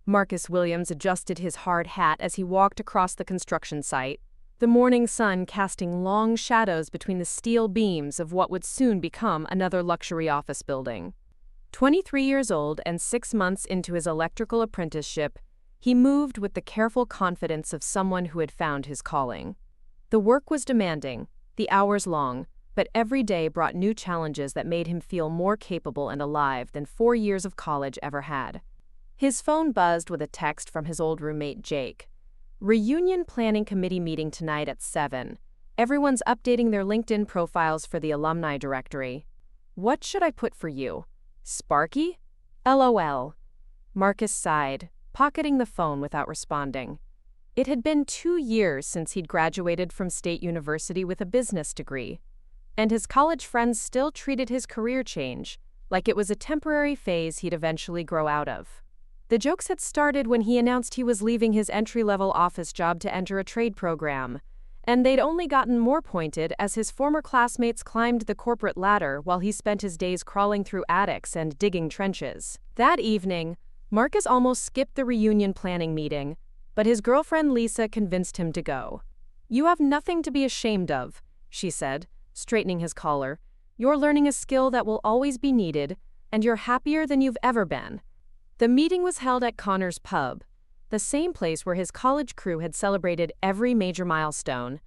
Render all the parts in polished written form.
Marcus Williams adjusted his hard hat as he walked across the construction site, the morning sun casting long shadows between the steel beams of what would soon become another luxury office building. 23 years old and 6 months into his electrical apprenticeship, he moved with the careful confidence of someone who had found his calling. The work was demanding, the hours long, but every day brought new challenges that made him feel more capable and alive than 4 years of college ever had. His phone buzzed with a text from his old roommate Jake. Reunion planning committee meeting tonight at 7. Everyone's updating their LinkedIn profiles for the alumni directory. What should I put for you? Sparky? LOL. Marcus sighed, pocketing the phone without responding. It had been 2 years since he'd graduated from State University with a business degree, and his college friends still treated his career change like it was a temporary phase he'd eventually grow out of. The jokes had started when he announced he was leaving his entry-level office job to enter a trade program, and they'd only gotten more pointed as his former classmates climbed the corporate ladder while he spent his days crawling through attics and digging trenches. That evening, Marcus almost skipped the reunion planning meeting, but his girlfriend Lisa convinced him to go. "You have nothing to be ashamed of," she said, straightening his collar. "You're learning a skill that will always be needed, and you're happier than you've ever been." The meeting was held at Connor's Pub, the same place where his college crew had celebrated every major milestone.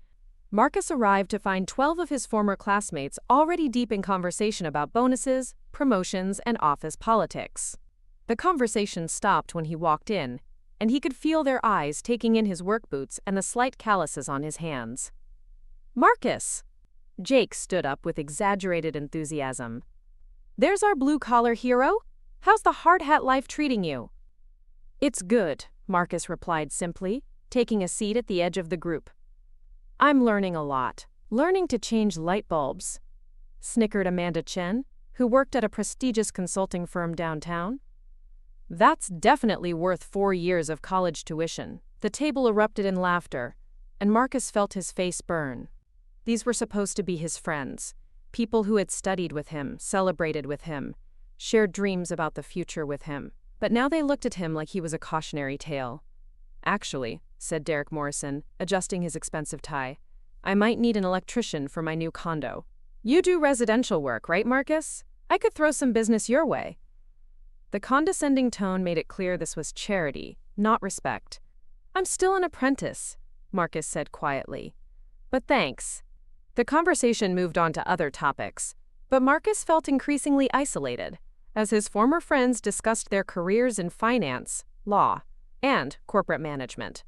Marcus arrived to find 12 of his former classmates already deep in conversation about bonuses, promotions, and office politics. The conversation stopped when he walked in, and he could feel their eyes taking in his work boots and the slight calluses on his hands. "Marcus!" Jake stood up with exaggerated enthusiasm. "There's our blue-collar hero. How's the hard hat life treating you?" "It's good," Marcus replied simply, taking a seat at the edge of the group. "I'm learning a lot. Learning to change light bulbs," snickered Amanda Chen, who worked at a prestigious consulting firm downtown. "That's definitely worth 4 years of college tuition." The table erupted in laughter, and Marcus felt his face burn. These were supposed to be his friends, people who had studied with him, celebrated with him, shared dreams about the future with him. But now they looked at him like he was a cautionary tale. "Actually," said Derek Morrison, adjusting his expensive tie, "I might need an electrician for my new condo." "You do residential work, right, Marcus? I could throw some business your way." The condescending tone made it clear this was charity, not respect. "I'm still an apprentice," Marcus said quietly. "But thanks." The conversation moved on to other topics, but Marcus felt increasingly isolated as his former friends discussed their careers in finance, law, and corporate management.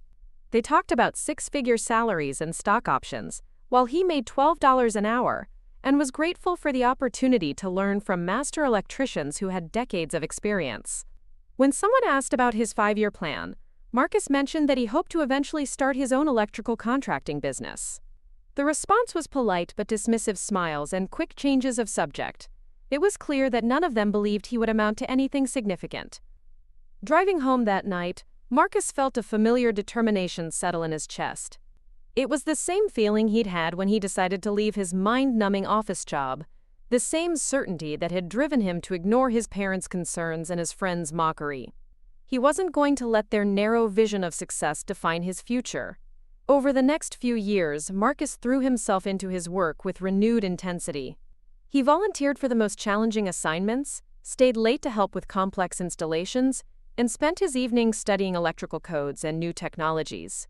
They talked about 6-figure salaries and stock options, while he made $12 an hour and was grateful for the opportunity to learn from master electricians who had decades of experience. When someone asked about his 5-year plan, Marcus mentioned that he hoped to eventually start his own electrical contracting business. The response was polite but dismissive smiles and quick changes of subject. It was clear that none of them believed he would amount to anything significant. Driving home that night, Marcus felt a familiar determination settle in his chest. It was the same feeling he'd had when he decided to leave his mind-numbing office job, the same certainty that had driven him to ignore his parents' concerns and his friends' mockery. He wasn't going to let their narrow vision of success define his future. Over the next few years, Marcus threw himself into his work with renewed intensity. He volunteered for the most challenging assignments, stayed late to help with complex installations, and spent his evenings studying electrical codes and new technologies.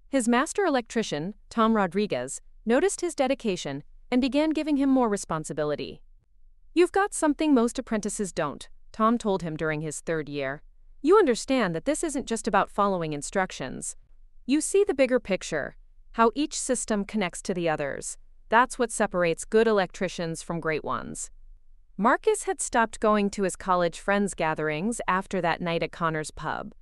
His master electrician, Tom Rodriguez, noticed his dedication and began giving him more responsibility. "You've got something most apprentices don't," Tom told him during his 3rd year. "You understand that this isn't just about following instructions. You see the bigger picture, how each system connects to the others. That's what separates good electricians from great ones." Marcus had stopped going to his college friends' gatherings after that night at Connor's Pub,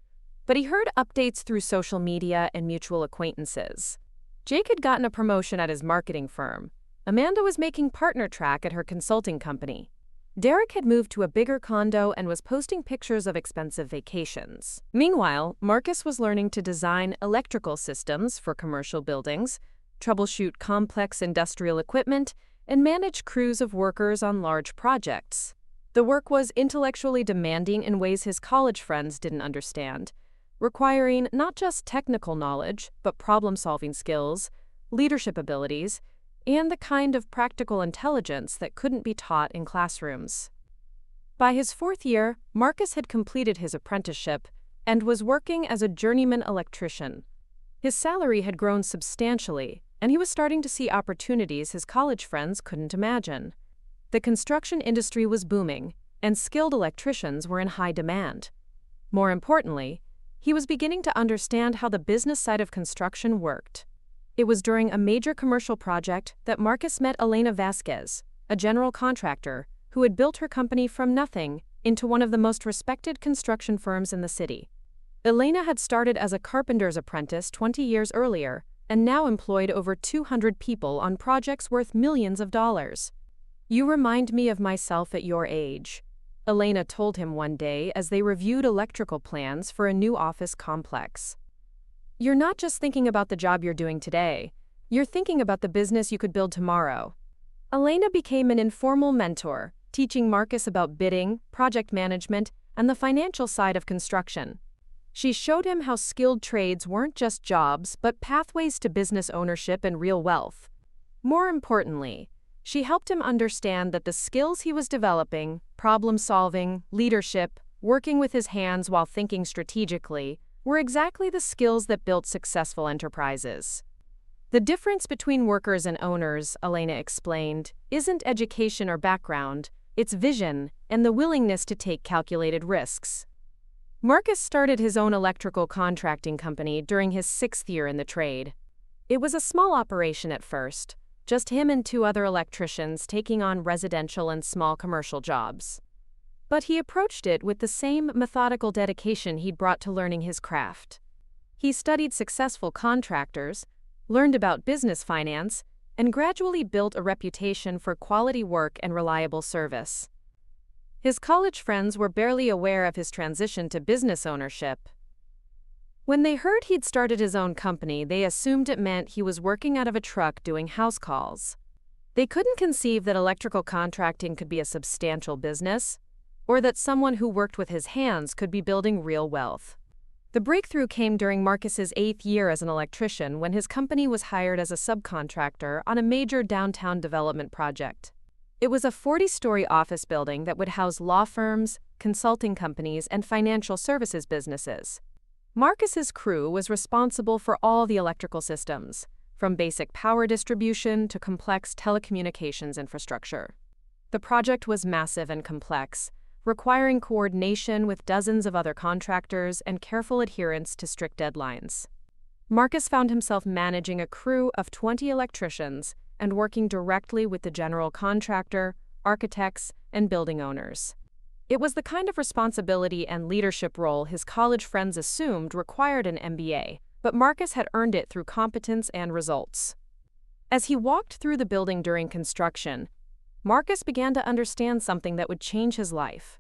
but he heard updates through social media and mutual acquaintances. Jake had gotten a promotion at his marketing firm. Amanda was making partner track at her consulting company. Derek had moved to a bigger condo and was posting pictures of expensive vacations. Meanwhile, Marcus was learning to design electrical systems for commercial buildings, troubleshoot complex industrial equipment, and manage crews of workers on large projects. The work was intellectually demanding in ways his college friends didn't understand, requiring not just technical knowledge, but problem-solving skills, leadership abilities, and the kind of practical intelligence that couldn't be taught in classrooms. By his fourth year, Marcus had completed his apprenticeship and was working as a journeyman electrician. His salary had grown substantially, and he was starting to see opportunities his college friends couldn't imagine. The construction industry was booming, and skilled electricians were in high demand. More importantly, he was beginning to understand how the business side of construction worked. It was during a major commercial project that Marcus met Elena Vasquez, a general contractor who had built her company from nothing into one of the most respected construction firms in the city. Elena had started as a carpenter's apprentice 20 years earlier and now employed over 200 people on projects worth millions of dollars. "You remind me of myself at your age," Elena told him one day as they reviewed electrical plans for a new office complex. "You're not just thinking about the job you're doing today, you're thinking about the business you could build tomorrow." Elena became an informal mentor, teaching Marcus about bidding, project management, and the financial side of construction. She showed him how skilled trades weren't just jobs, but pathways to business ownership and real wealth. More importantly, she helped him understand that the skills he was developing, problem-solving, leadership, working with his hands while thinking strategically, were exactly the skills that built successful enterprises. "The difference between workers and owners," Elena explained, "isn't education or background, it's vision and the willingness to take calculated risks." Marcus started his own electrical contracting company during his 6th year in the trade. It was a small operation at first, just him and 2 other electricians taking on residential and small commercial jobs. But he approached it with the same methodical dedication he'd brought to learning his craft. He studied successful contractors, learned about business finance, and gradually built a reputation for quality work and reliable service. His college friends were barely aware of his transition to business ownership. When they heard he'd started his own company, they assumed it meant he was working out of a truck doing house calls. They couldn't conceive that electrical contracting could be a substantial business, or that someone who worked with his hands could be building real wealth. The breakthrough came during Marcus's 8th year as an electrician when his company was hired as a subcontractor on a major downtown development project. It was a 40-story office building that would house law firms, consulting companies, and financial services businesses. Marcus's crew was responsible for all the electrical systems, from basic power distribution to complex telecommunications infrastructure. The project was massive and complex, requiring coordination with dozens of other contractors and careful adherence to strict deadlines. Marcus found himself managing a crew of 20 electricians and working directly with the general contractor, architects, and building owners. It was the kind of responsibility and leadership role his college friends assumed required an MBA, but Marcus had earned it through competence and results. As he walked through the building during construction, Marcus began to understand something that would change his life.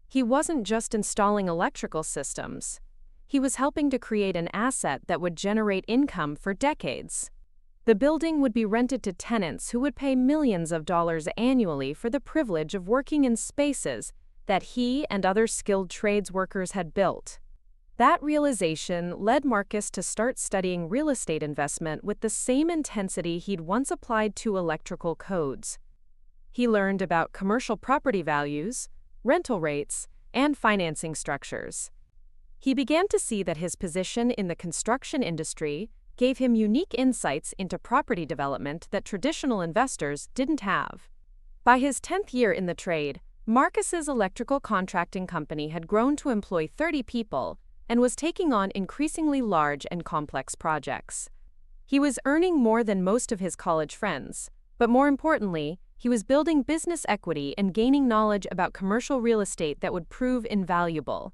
He wasn't just installing electrical systems. He was helping to create an asset that would generate income for decades. The building would be rented to tenants who would pay millions of dollars annually for the privilege of working in spaces that he and other skilled trades workers had built. That realization led Marcus to start studying real estate investment with the same intensity he'd once applied to electrical codes. He learned about commercial property values, rental rates, and financing structures. He began to see that his position in the construction industry gave him unique insights into property development that traditional investors didn't have. By his 10th year in the trade, Marcus's electrical contracting company had grown to employ 30 people and was taking on increasingly large and complex projects. He was earning more than most of his college friends, but more importantly, he was building business equity and gaining knowledge about commercial real estate that would prove invaluable.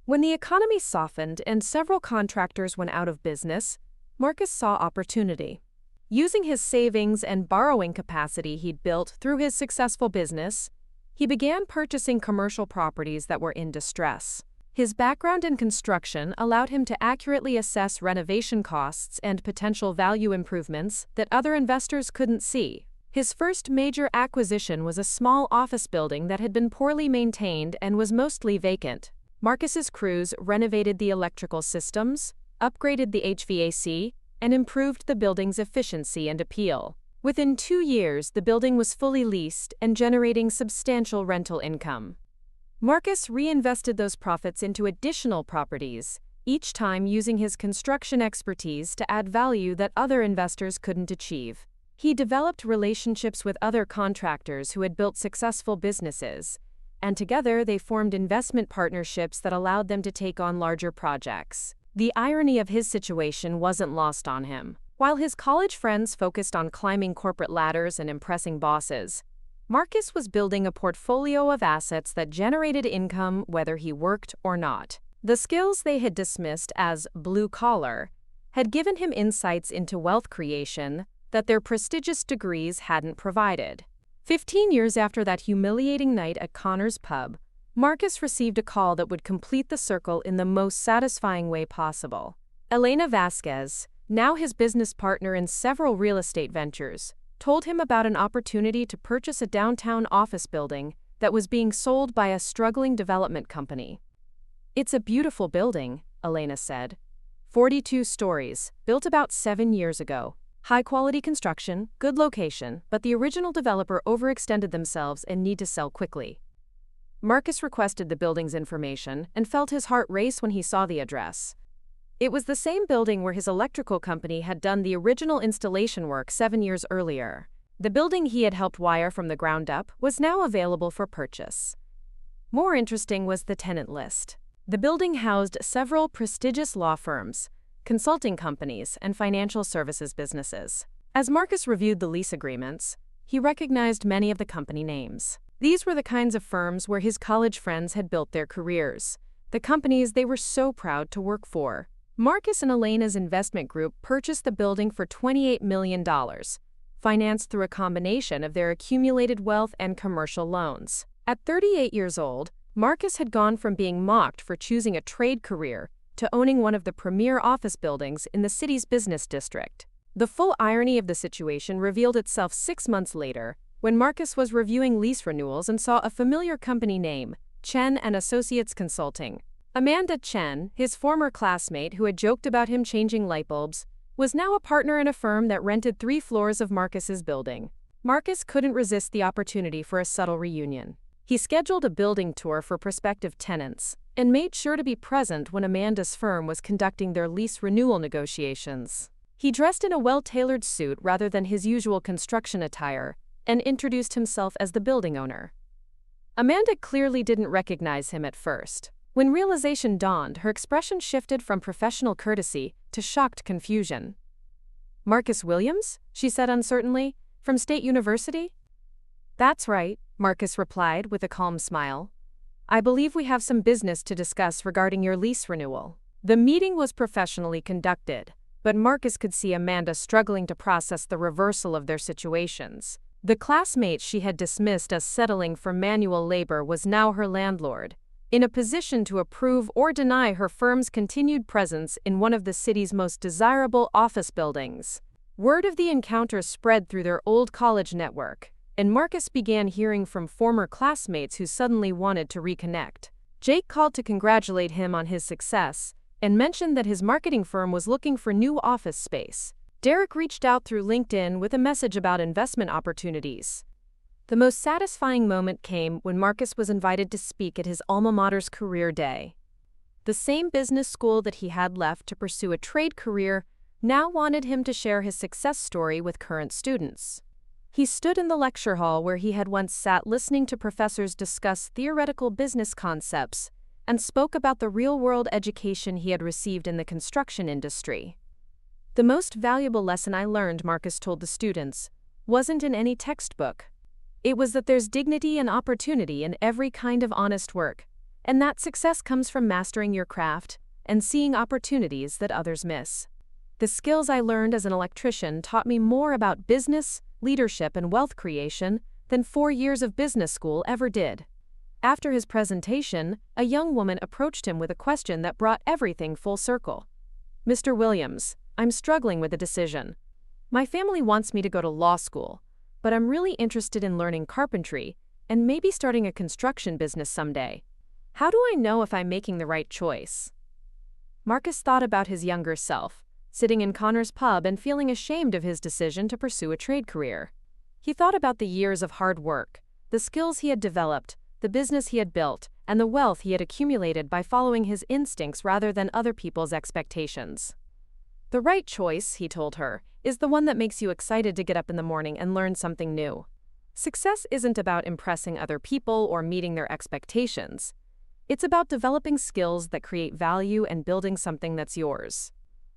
When the economy softened and several contractors went out of business, Marcus saw opportunity. Using his savings and borrowing capacity he'd built through his successful business, he began purchasing commercial properties that were in distress. His background in construction allowed him to accurately assess renovation costs and potential value improvements that other investors couldn't see. His first major acquisition was a small office building that had been poorly maintained and was mostly vacant. Marcus's crews renovated the electrical systems, upgraded the HVAC, and improved the building's efficiency and appeal. Within 2 years, the building was fully leased and generating substantial rental income. Marcus reinvested those profits into additional properties, each time using his construction expertise to add value that other investors couldn't achieve. He developed relationships with other contractors who had built successful businesses, and together they formed investment partnerships that allowed them to take on larger projects. The irony of his situation wasn't lost on him. While his college friends focused on climbing corporate ladders and impressing bosses, Marcus was building a portfolio of assets that generated income whether he worked or not. The skills they had dismissed as blue-collar had given him insights into wealth creation that their prestigious degrees hadn't provided. 15 years after that humiliating night at Connor's pub, Marcus received a call that would complete the circle in the most satisfying way possible. Elena Vasquez, now his business partner in several real estate ventures, told him about an opportunity to purchase a downtown office building that was being sold by a struggling development company. "It's a beautiful building," Elena said. 42 stories, built about 7 years ago. High-quality construction, good location, but the original developer overextended themselves and need to sell quickly. Marcus requested the building's information and felt his heart race when he saw the address. It was the same building where his electrical company had done the original installation work 7 years earlier. The building he had helped wire from the ground up was now available for purchase. More interesting was the tenant list. The building housed several prestigious law firms, consulting companies, and financial services businesses. As Marcus reviewed the lease agreements, he recognized many of the company names. These were the kinds of firms where his college friends had built their careers, the companies they were so proud to work for. Marcus and Elena's investment group purchased the building for $28 million, financed through a combination of their accumulated wealth and commercial loans. At 38 years old, Marcus had gone from being mocked for choosing a trade career to owning one of the premier office buildings in the city's business district. The full irony of the situation revealed itself 6 months later, when Marcus was reviewing lease renewals and saw a familiar company name, Chen and Associates Consulting. Amanda Chen, his former classmate who had joked about him changing light bulbs, was now a partner in a firm that rented 3 floors of Marcus's building. Marcus couldn't resist the opportunity for a subtle reunion. He scheduled a building tour for prospective tenants and made sure to be present when Amanda's firm was conducting their lease renewal negotiations. He dressed in a well-tailored suit rather than his usual construction attire and introduced himself as the building owner. Amanda clearly didn't recognize him at first. When realization dawned, her expression shifted from professional courtesy to shocked confusion. "Marcus Williams?" she said uncertainly. "From State University?" "That's right," Marcus replied with a calm smile. "I believe we have some business to discuss regarding your lease renewal." The meeting was professionally conducted, but Marcus could see Amanda struggling to process the reversal of their situations. The classmate she had dismissed as settling for manual labor was now her landlord, in a position to approve or deny her firm's continued presence in one of the city's most desirable office buildings. Word of the encounter spread through their old college network, and Marcus began hearing from former classmates who suddenly wanted to reconnect. Jake called to congratulate him on his success and mentioned that his marketing firm was looking for new office space. Derek reached out through LinkedIn with a message about investment opportunities. The most satisfying moment came when Marcus was invited to speak at his alma mater's career day. The same business school that he had left to pursue a trade career now wanted him to share his success story with current students. He stood in the lecture hall where he had once sat listening to professors discuss theoretical business concepts and spoke about the real-world education he had received in the construction industry. "The most valuable lesson I learned," Marcus told the students, "wasn't in any textbook. It was that there's dignity and opportunity in every kind of honest work, and that success comes from mastering your craft and seeing opportunities that others miss. The skills I learned as an electrician taught me more about business, leadership, and wealth creation than 4 years of business school ever did." After his presentation, a young woman approached him with a question that brought everything full circle. "Mr. Williams, I'm struggling with a decision. My family wants me to go to law school, but I'm really interested in learning carpentry and maybe starting a construction business someday. How do I know if I'm making the right choice? Marcus thought about his younger self, sitting in Connor's pub and feeling ashamed of his decision to pursue a trade career. He thought about the years of hard work, the skills he had developed, the business he had built, and the wealth he had accumulated by following his instincts rather than other people's expectations. The right choice, he told her, is the one that makes you excited to get up in the morning and learn something new. Success isn't about impressing other people or meeting their expectations. It's about developing skills that create value and building something that's yours.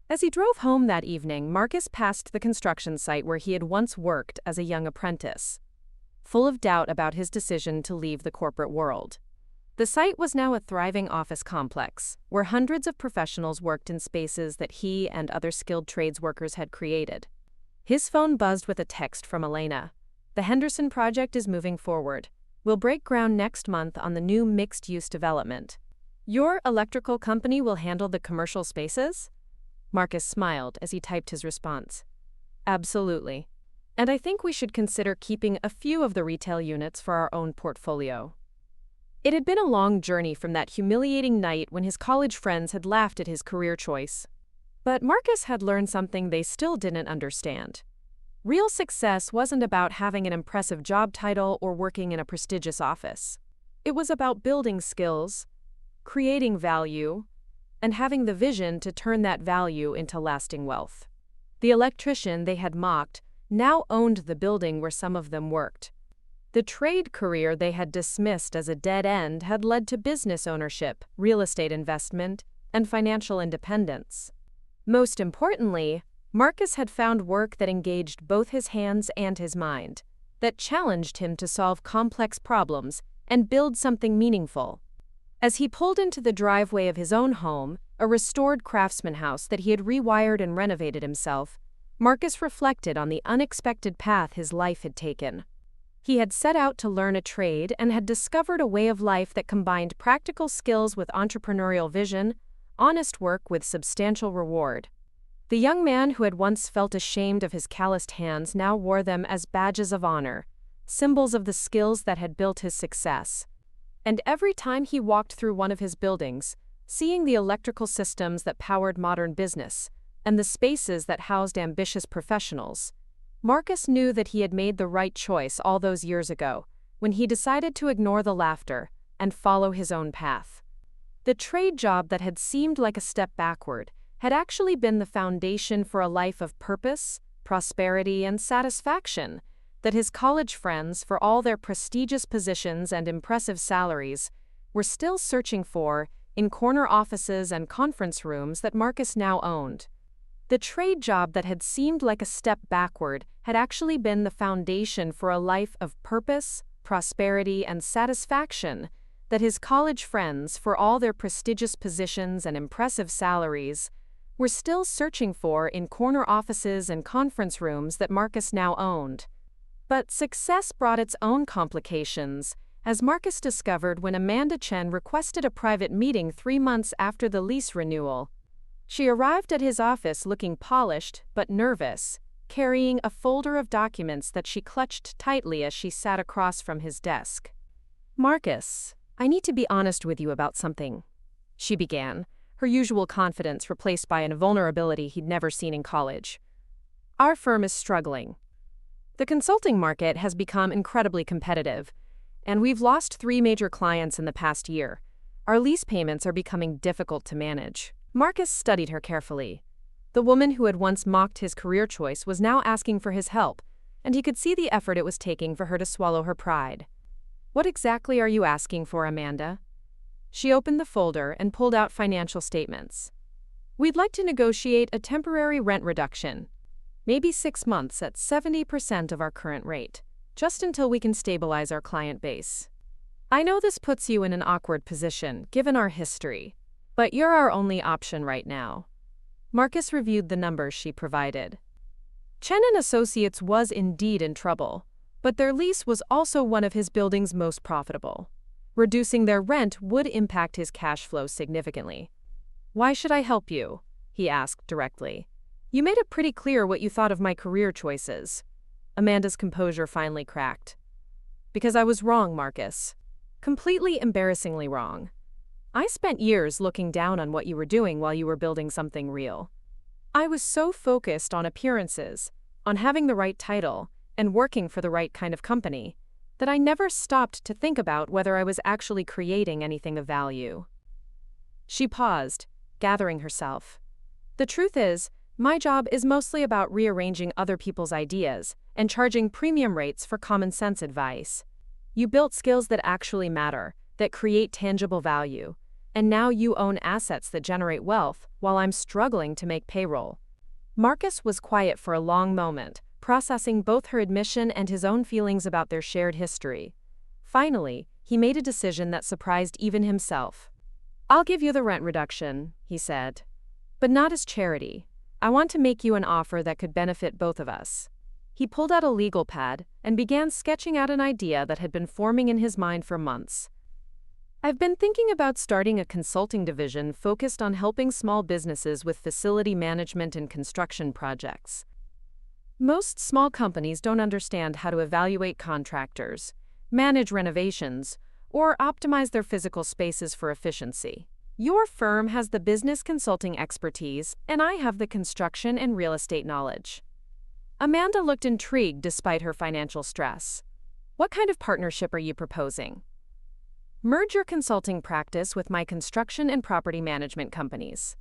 As he drove home that evening, Marcus passed the construction site where he had once worked as a young apprentice, full of doubt about his decision to leave the corporate world. The site was now a thriving office complex, where hundreds of professionals worked in spaces that he and other skilled trades workers had created. His phone buzzed with a text from Elena. "The Henderson project is moving forward. We'll break ground next month on the new mixed-use development. Your electrical company will handle the commercial spaces?" Marcus smiled as he typed his response. "Absolutely. And I think we should consider keeping a few of the retail units for our own portfolio." It had been a long journey from that humiliating night when his college friends had laughed at his career choice. But Marcus had learned something they still didn't understand. Real success wasn't about having an impressive job title or working in a prestigious office. It was about building skills, creating value, and having the vision to turn that value into lasting wealth. The electrician they had mocked now owned the building where some of them worked. The trade career they had dismissed as a dead end had led to business ownership, real estate investment, and financial independence. Most importantly, Marcus had found work that engaged both his hands and his mind, that challenged him to solve complex problems and build something meaningful. As he pulled into the driveway of his own home, a restored craftsman house that he had rewired and renovated himself, Marcus reflected on the unexpected path his life had taken. He had set out to learn a trade and had discovered a way of life that combined practical skills with entrepreneurial vision, honest work with substantial reward. The young man who had once felt ashamed of his calloused hands now wore them as badges of honor, symbols of the skills that had built his success. And every time he walked through one of his buildings, seeing the electrical systems that powered modern business and the spaces that housed ambitious professionals, Marcus knew that he had made the right choice all those years ago, when he decided to ignore the laughter and follow his own path. The trade job that had seemed like a step backward had actually been the foundation for a life of purpose, prosperity, and satisfaction that his college friends, for all their prestigious positions and impressive salaries, were still searching for in corner offices and conference rooms that Marcus now owned. The trade job that had seemed like a step backward had actually been the foundation for a life of purpose, prosperity, and satisfaction that his college friends, for all their prestigious positions and impressive salaries, were still searching for in corner offices and conference rooms that Marcus now owned. But success brought its own complications, as Marcus discovered when Amanda Chen requested a private meeting 3 months after the lease renewal. She arrived at his office looking polished but nervous, carrying a folder of documents that she clutched tightly as she sat across from his desk. "Marcus, I need to be honest with you about something," she began, her usual confidence replaced by a vulnerability he'd never seen in college. "Our firm is struggling. The consulting market has become incredibly competitive, and we've lost 3 major clients in the past year. Our lease payments are becoming difficult to manage." Marcus studied her carefully. The woman who had once mocked his career choice was now asking for his help, and he could see the effort it was taking for her to swallow her pride. "What exactly are you asking for, Amanda?" She opened the folder and pulled out financial statements. "We'd like to negotiate a temporary rent reduction, maybe 6 months at 70% of our current rate, just until we can stabilize our client base. I know this puts you in an awkward position, given our history, but you're our only option right now." Marcus reviewed the numbers she provided. Chen & Associates was indeed in trouble, but their lease was also one of his building's most profitable. Reducing their rent would impact his cash flow significantly. "Why should I help you?" he asked directly. "You made it pretty clear what you thought of my career choices." Amanda's composure finally cracked. "Because I was wrong, Marcus. Completely embarrassingly wrong. I spent years looking down on what you were doing while you were building something real. I was so focused on appearances, on having the right title, and working for the right kind of company, that I never stopped to think about whether I was actually creating anything of value." She paused, gathering herself. "The truth is, my job is mostly about rearranging other people's ideas and charging premium rates for common sense advice. You built skills that actually matter, that create tangible value, and now you own assets that generate wealth while I'm struggling to make payroll." Marcus was quiet for a long moment, processing both her admission and his own feelings about their shared history. Finally, he made a decision that surprised even himself. "I'll give you the rent reduction," he said. "But not as charity. I want to make you an offer that could benefit both of us." He pulled out a legal pad and began sketching out an idea that had been forming in his mind for months. "I've been thinking about starting a consulting division focused on helping small businesses with facility management and construction projects. Most small companies don't understand how to evaluate contractors, manage renovations, or optimize their physical spaces for efficiency. Your firm has the business consulting expertise, and I have the construction and real estate knowledge." Amanda looked intrigued despite her financial stress. "What kind of partnership are you proposing?" "Merge your consulting practice with my construction and property management companies.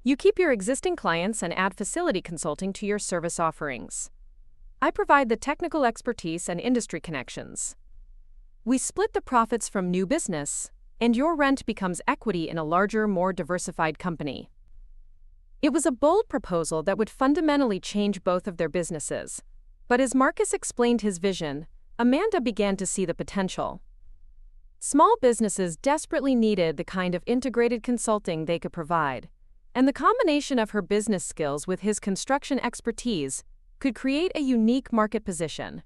You keep your existing clients and add facility consulting to your service offerings. I provide the technical expertise and industry connections. We split the profits from new business, and your rent becomes equity in a larger, more diversified company." It was a bold proposal that would fundamentally change both of their businesses. But as Marcus explained his vision, Amanda began to see the potential. Small businesses desperately needed the kind of integrated consulting they could provide, and the combination of her business skills with his construction expertise could create a unique market position.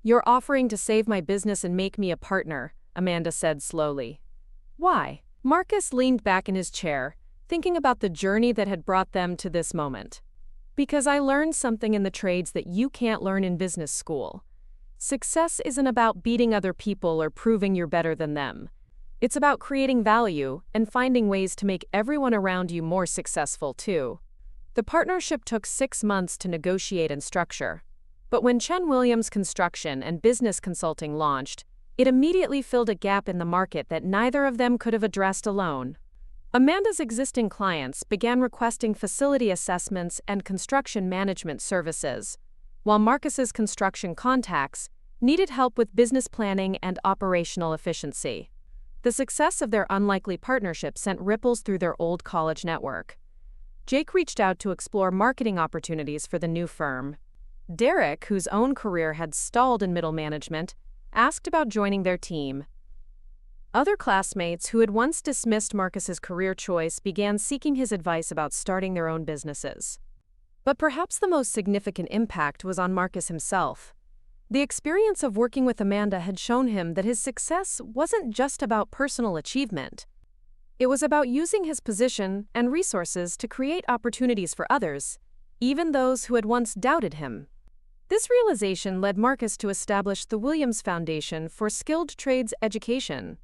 "You're offering to save my business and make me a partner," Amanda said slowly. "Why?" Marcus leaned back in his chair, thinking about the journey that had brought them to this moment. "Because I learned something in the trades that you can't learn in business school. Success isn't about beating other people or proving you're better than them. It's about creating value and finding ways to make everyone around you more successful too." The partnership took 6 months to negotiate and structure. But when Chen Williams Construction and Business Consulting launched, it immediately filled a gap in the market that neither of them could have addressed alone. Amanda's existing clients began requesting facility assessments and construction management services, while Marcus's construction contacts needed help with business planning and operational efficiency. The success of their unlikely partnership sent ripples through their old college network. Jake reached out to explore marketing opportunities for the new firm. Derek, whose own career had stalled in middle management, asked about joining their team. Other classmates who had once dismissed Marcus's career choice began seeking his advice about starting their own businesses. But perhaps the most significant impact was on Marcus himself. The experience of working with Amanda had shown him that his success wasn't just about personal achievement. It was about using his position and resources to create opportunities for others, even those who had once doubted him. This realization led Marcus to establish the Williams Foundation for Skilled Trades Education.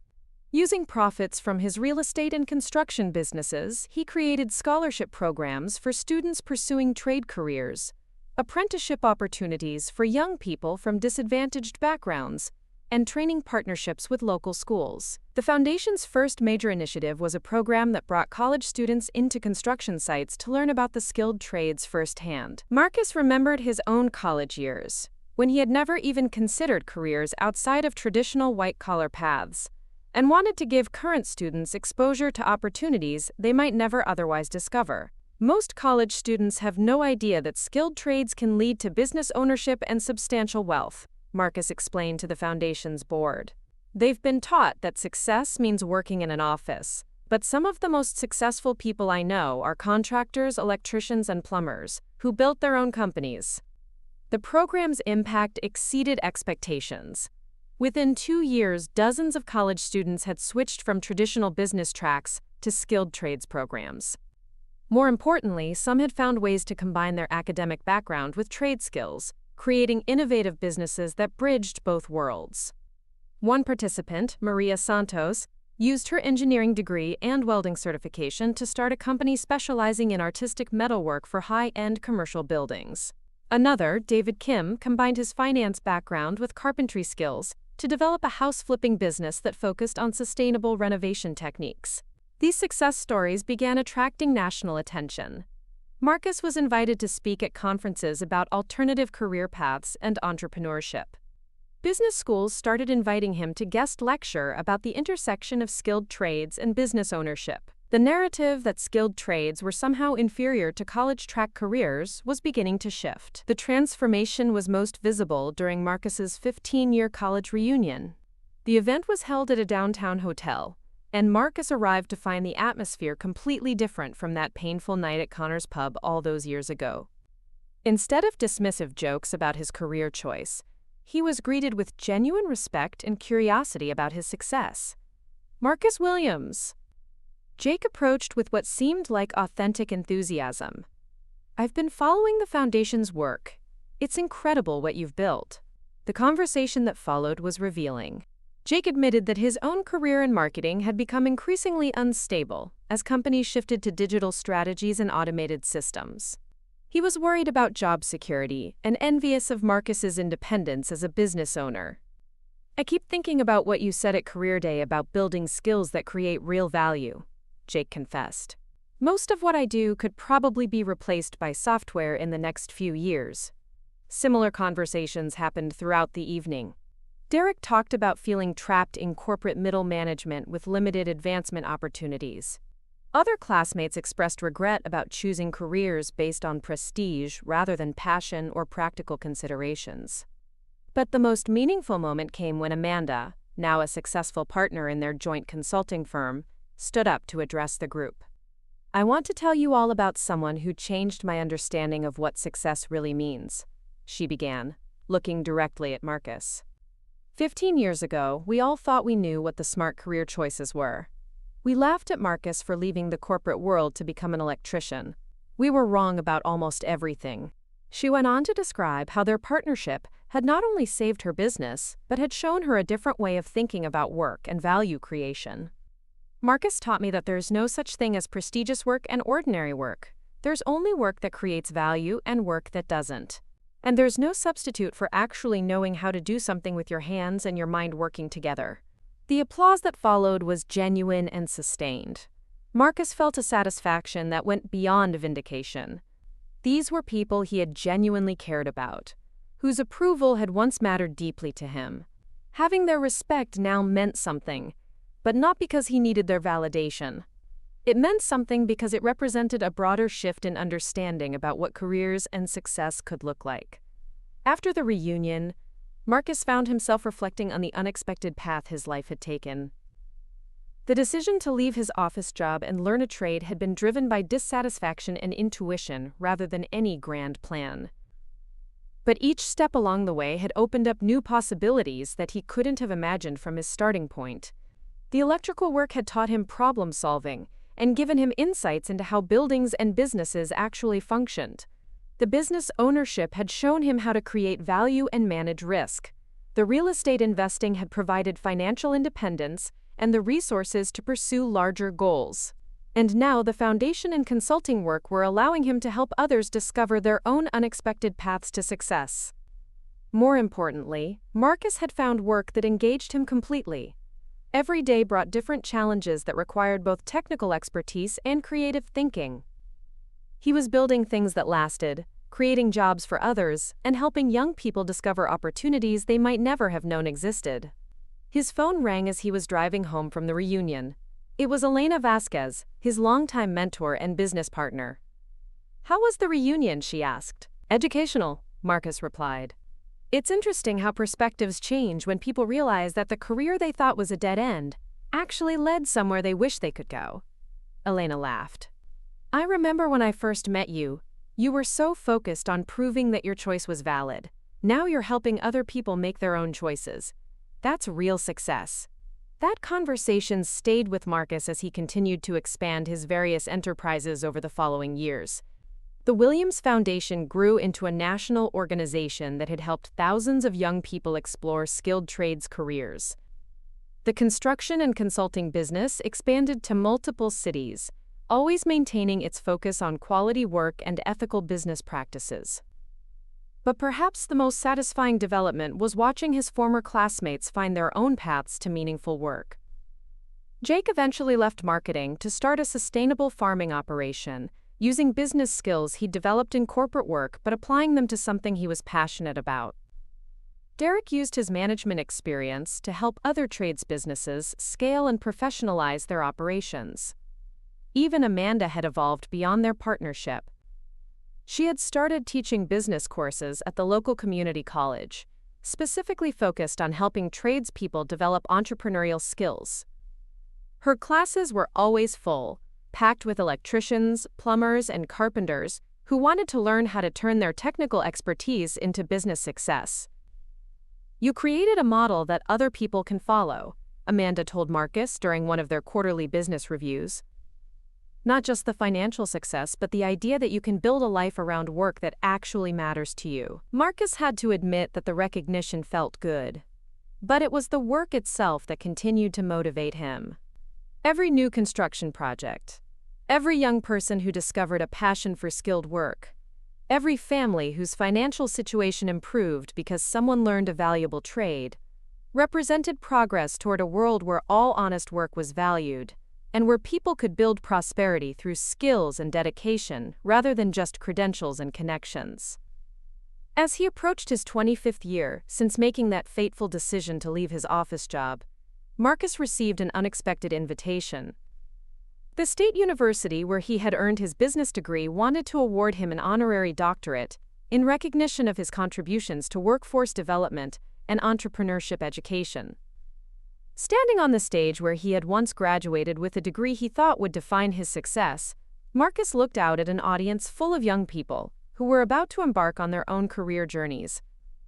Using profits from his real estate and construction businesses, he created scholarship programs for students pursuing trade careers, apprenticeship opportunities for young people from disadvantaged backgrounds, and training partnerships with local schools. The Foundation's first major initiative was a program that brought college students into construction sites to learn about the skilled trades firsthand. Marcus remembered his own college years, when he had never even considered careers outside of traditional white-collar paths, and wanted to give current students exposure to opportunities they might never otherwise discover. Most college students have no idea that skilled trades can lead to business ownership and substantial wealth, Marcus explained to the Foundation's board. They've been taught that success means working in an office, but some of the most successful people I know are contractors, electricians, and plumbers who built their own companies. The program's impact exceeded expectations. Within 2 years, dozens of college students had switched from traditional business tracks to skilled trades programs. More importantly, some had found ways to combine their academic background with trade skills, creating innovative businesses that bridged both worlds. One participant, Maria Santos, used her engineering degree and welding certification to start a company specializing in artistic metalwork for high-end commercial buildings. Another, David Kim, combined his finance background with carpentry skills to develop a house-flipping business that focused on sustainable renovation techniques. These success stories began attracting national attention. Marcus was invited to speak at conferences about alternative career paths and entrepreneurship. Business schools started inviting him to guest lecture about the intersection of skilled trades and business ownership. The narrative that skilled trades were somehow inferior to college-track careers was beginning to shift. The transformation was most visible during Marcus's 15-year college reunion. The event was held at a downtown hotel, and Marcus arrived to find the atmosphere completely different from that painful night at Connor's pub all those years ago. Instead of dismissive jokes about his career choice, he was greeted with genuine respect and curiosity about his success. "Marcus Williams." Jake approached with what seemed like authentic enthusiasm. "I've been following the Foundation's work. It's incredible what you've built." The conversation that followed was revealing. Jake admitted that his own career in marketing had become increasingly unstable as companies shifted to digital strategies and automated systems. He was worried about job security and envious of Marcus's independence as a business owner. "I keep thinking about what you said at Career Day about building skills that create real value," Jake confessed. "Most of what I do could probably be replaced by software in the next few years." Similar conversations happened throughout the evening. Derek talked about feeling trapped in corporate middle management with limited advancement opportunities. Other classmates expressed regret about choosing careers based on prestige rather than passion or practical considerations. But the most meaningful moment came when Amanda, now a successful partner in their joint consulting firm, stood up to address the group. "I want to tell you all about someone who changed my understanding of what success really means," she began, looking directly at Marcus. 15 years ago, we all thought we knew what the smart career choices were. We laughed at Marcus for leaving the corporate world to become an electrician. We were wrong about almost everything." She went on to describe how their partnership had not only saved her business, but had shown her a different way of thinking about work and value creation. "Marcus taught me that there's no such thing as prestigious work and ordinary work. There's only work that creates value and work that doesn't. And there's no substitute for actually knowing how to do something with your hands and your mind working together." The applause that followed was genuine and sustained. Marcus felt a satisfaction that went beyond vindication. These were people he had genuinely cared about, whose approval had once mattered deeply to him. Having their respect now meant something, but not because he needed their validation. It meant something because it represented a broader shift in understanding about what careers and success could look like. After the reunion, Marcus found himself reflecting on the unexpected path his life had taken. The decision to leave his office job and learn a trade had been driven by dissatisfaction and intuition rather than any grand plan. But each step along the way had opened up new possibilities that he couldn't have imagined from his starting point. The electrical work had taught him problem solving and given him insights into how buildings and businesses actually functioned. The business ownership had shown him how to create value and manage risk. The real estate investing had provided financial independence and the resources to pursue larger goals. And now the foundation and consulting work were allowing him to help others discover their own unexpected paths to success. More importantly, Marcus had found work that engaged him completely. Every day brought different challenges that required both technical expertise and creative thinking. He was building things that lasted, creating jobs for others, and helping young people discover opportunities they might never have known existed. His phone rang as he was driving home from the reunion. It was Elena Vasquez, his longtime mentor and business partner. "How was the reunion?" she asked. "Educational," Marcus replied. "It's interesting how perspectives change when people realize that the career they thought was a dead end actually led somewhere they wish they could go." Elena laughed. "I remember when I first met you, you were so focused on proving that your choice was valid. Now you're helping other people make their own choices. That's real success." That conversation stayed with Marcus as he continued to expand his various enterprises over the following years. The Williams Foundation grew into a national organization that had helped thousands of young people explore skilled trades careers. The construction and consulting business expanded to multiple cities, always maintaining its focus on quality work and ethical business practices. But perhaps the most satisfying development was watching his former classmates find their own paths to meaningful work. Jake eventually left marketing to start a sustainable farming operation, using business skills he'd developed in corporate work but applying them to something he was passionate about. Derek used his management experience to help other trades businesses scale and professionalize their operations. Even Amanda had evolved beyond their partnership. She had started teaching business courses at the local community college, specifically focused on helping tradespeople develop entrepreneurial skills. Her classes were always full, packed with electricians, plumbers, and carpenters who wanted to learn how to turn their technical expertise into business success. "You created a model that other people can follow," Amanda told Marcus during one of their quarterly business reviews. "Not just the financial success, but the idea that you can build a life around work that actually matters to you." Marcus had to admit that the recognition felt good. But it was the work itself that continued to motivate him. Every new construction project, every young person who discovered a passion for skilled work, every family whose financial situation improved because someone learned a valuable trade, represented progress toward a world where all honest work was valued, and where people could build prosperity through skills and dedication rather than just credentials and connections. As he approached his 25th year since making that fateful decision to leave his office job, Marcus received an unexpected invitation. The state university where he had earned his business degree wanted to award him an honorary doctorate in recognition of his contributions to workforce development and entrepreneurship education. Standing on the stage where he had once graduated with a degree he thought would define his success, Marcus looked out at an audience full of young people who were about to embark on their own career journeys.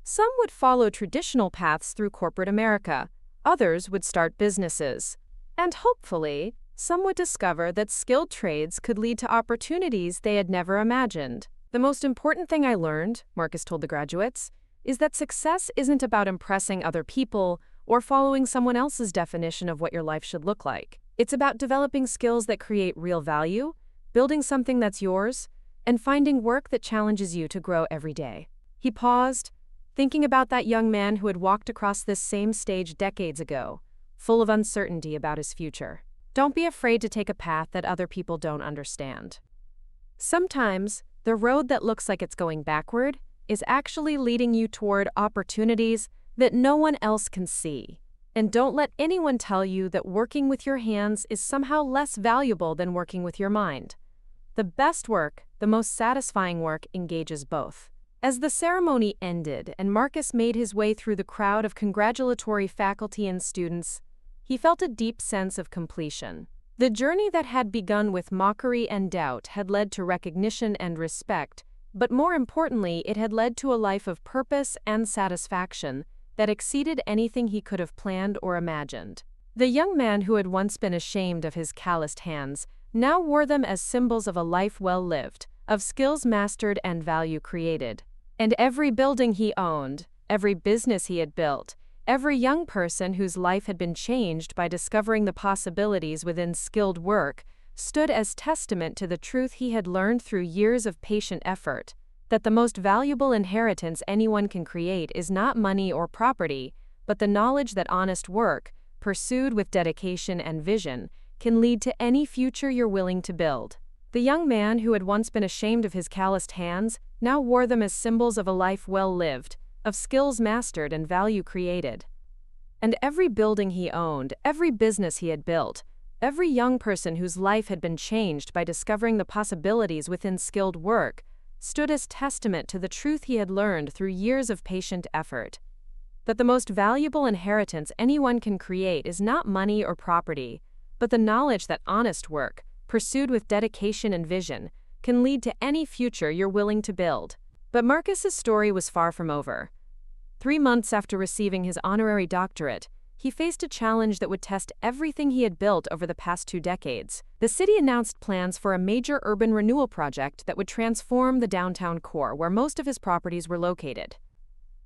Some would follow traditional paths through corporate America, others would start businesses, and hopefully, some would discover that skilled trades could lead to opportunities they had never imagined. "The most important thing I learned," Marcus told the graduates, "is that success isn't about impressing other people or following someone else's definition of what your life should look like. It's about developing skills that create real value, building something that's yours, and finding work that challenges you to grow every day." He paused, thinking about that young man who had walked across this same stage decades ago, full of uncertainty about his future. Don't be afraid to take a path that other people don't understand. Sometimes, the road that looks like it's going backward is actually leading you toward opportunities that no one else can see. And don't let anyone tell you that working with your hands is somehow less valuable than working with your mind. The best work, the most satisfying work, engages both. As the ceremony ended and Marcus made his way through the crowd of congratulatory faculty and students, he felt a deep sense of completion. The journey that had begun with mockery and doubt had led to recognition and respect, but more importantly, it had led to a life of purpose and satisfaction that exceeded anything he could have planned or imagined. The young man who had once been ashamed of his calloused hands now wore them as symbols of a life well lived, of skills mastered and value created. And every building he owned, every business he had built, every young person whose life had been changed by discovering the possibilities within skilled work stood as testament to the truth he had learned through years of patient effort, that the most valuable inheritance anyone can create is not money or property, but the knowledge that honest work, pursued with dedication and vision, can lead to any future you're willing to build. The young man who had once been ashamed of his calloused hands now wore them as symbols of a life well lived, of skills mastered and value created. And every building he owned, every business he had built, every young person whose life had been changed by discovering the possibilities within skilled work, stood as testament to the truth he had learned through years of patient effort. That the most valuable inheritance anyone can create is not money or property, but the knowledge that honest work, pursued with dedication and vision, can lead to any future you're willing to build. But Marcus's story was far from over. 3 months after receiving his honorary doctorate, he faced a challenge that would test everything he had built over the past 2 decades. The city announced plans for a major urban renewal project that would transform the downtown core where most of his properties were located.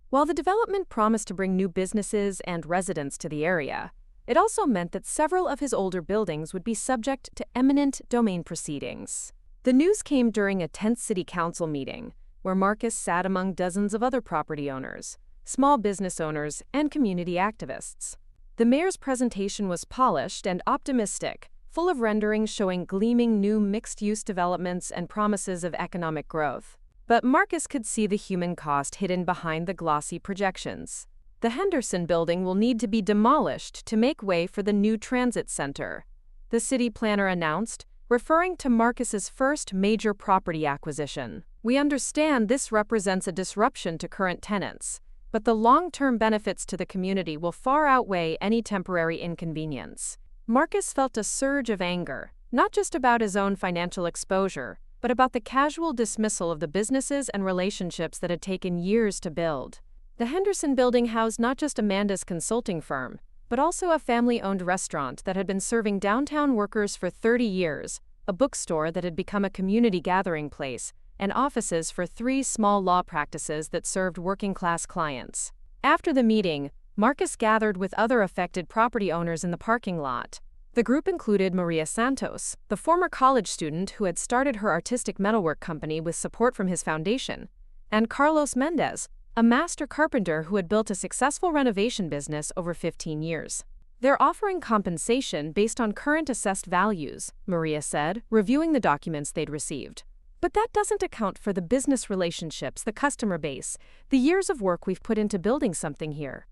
While the development promised to bring new businesses and residents to the area, It also meant that several of his older buildings would be subject to eminent domain proceedings. The news came during a tense city council meeting, where Marcus sat among dozens of other property owners, small business owners, and community activists. The mayor's presentation was polished and optimistic, full of renderings showing gleaming new mixed-use developments and promises of economic growth. But Marcus could see the human cost hidden behind the glossy projections. The Henderson building will need to be demolished to make way for the new transit center, the city planner announced, referring to Marcus's first major property acquisition. We understand this represents a disruption to current tenants, but the long-term benefits to the community will far outweigh any temporary inconvenience. Marcus felt a surge of anger, not just about his own financial exposure, but about the casual dismissal of the businesses and relationships that had taken years to build. The Henderson building housed not just Amanda's consulting firm, but also a family-owned restaurant that had been serving downtown workers for 30 years, a bookstore that had become a community gathering place, and offices for 3 small law practices that served working-class clients. After the meeting, Marcus gathered with other affected property owners in the parking lot. The group included Maria Santos, the former college student who had started her artistic metalwork company with support from his foundation, and Carlos Mendez, a master carpenter who had built a successful renovation business over 15 years. They're offering compensation based on current assessed values, Maria said, reviewing the documents they'd received. But that doesn't account for the business relationships, the customer base, the years of work we've put into building something here.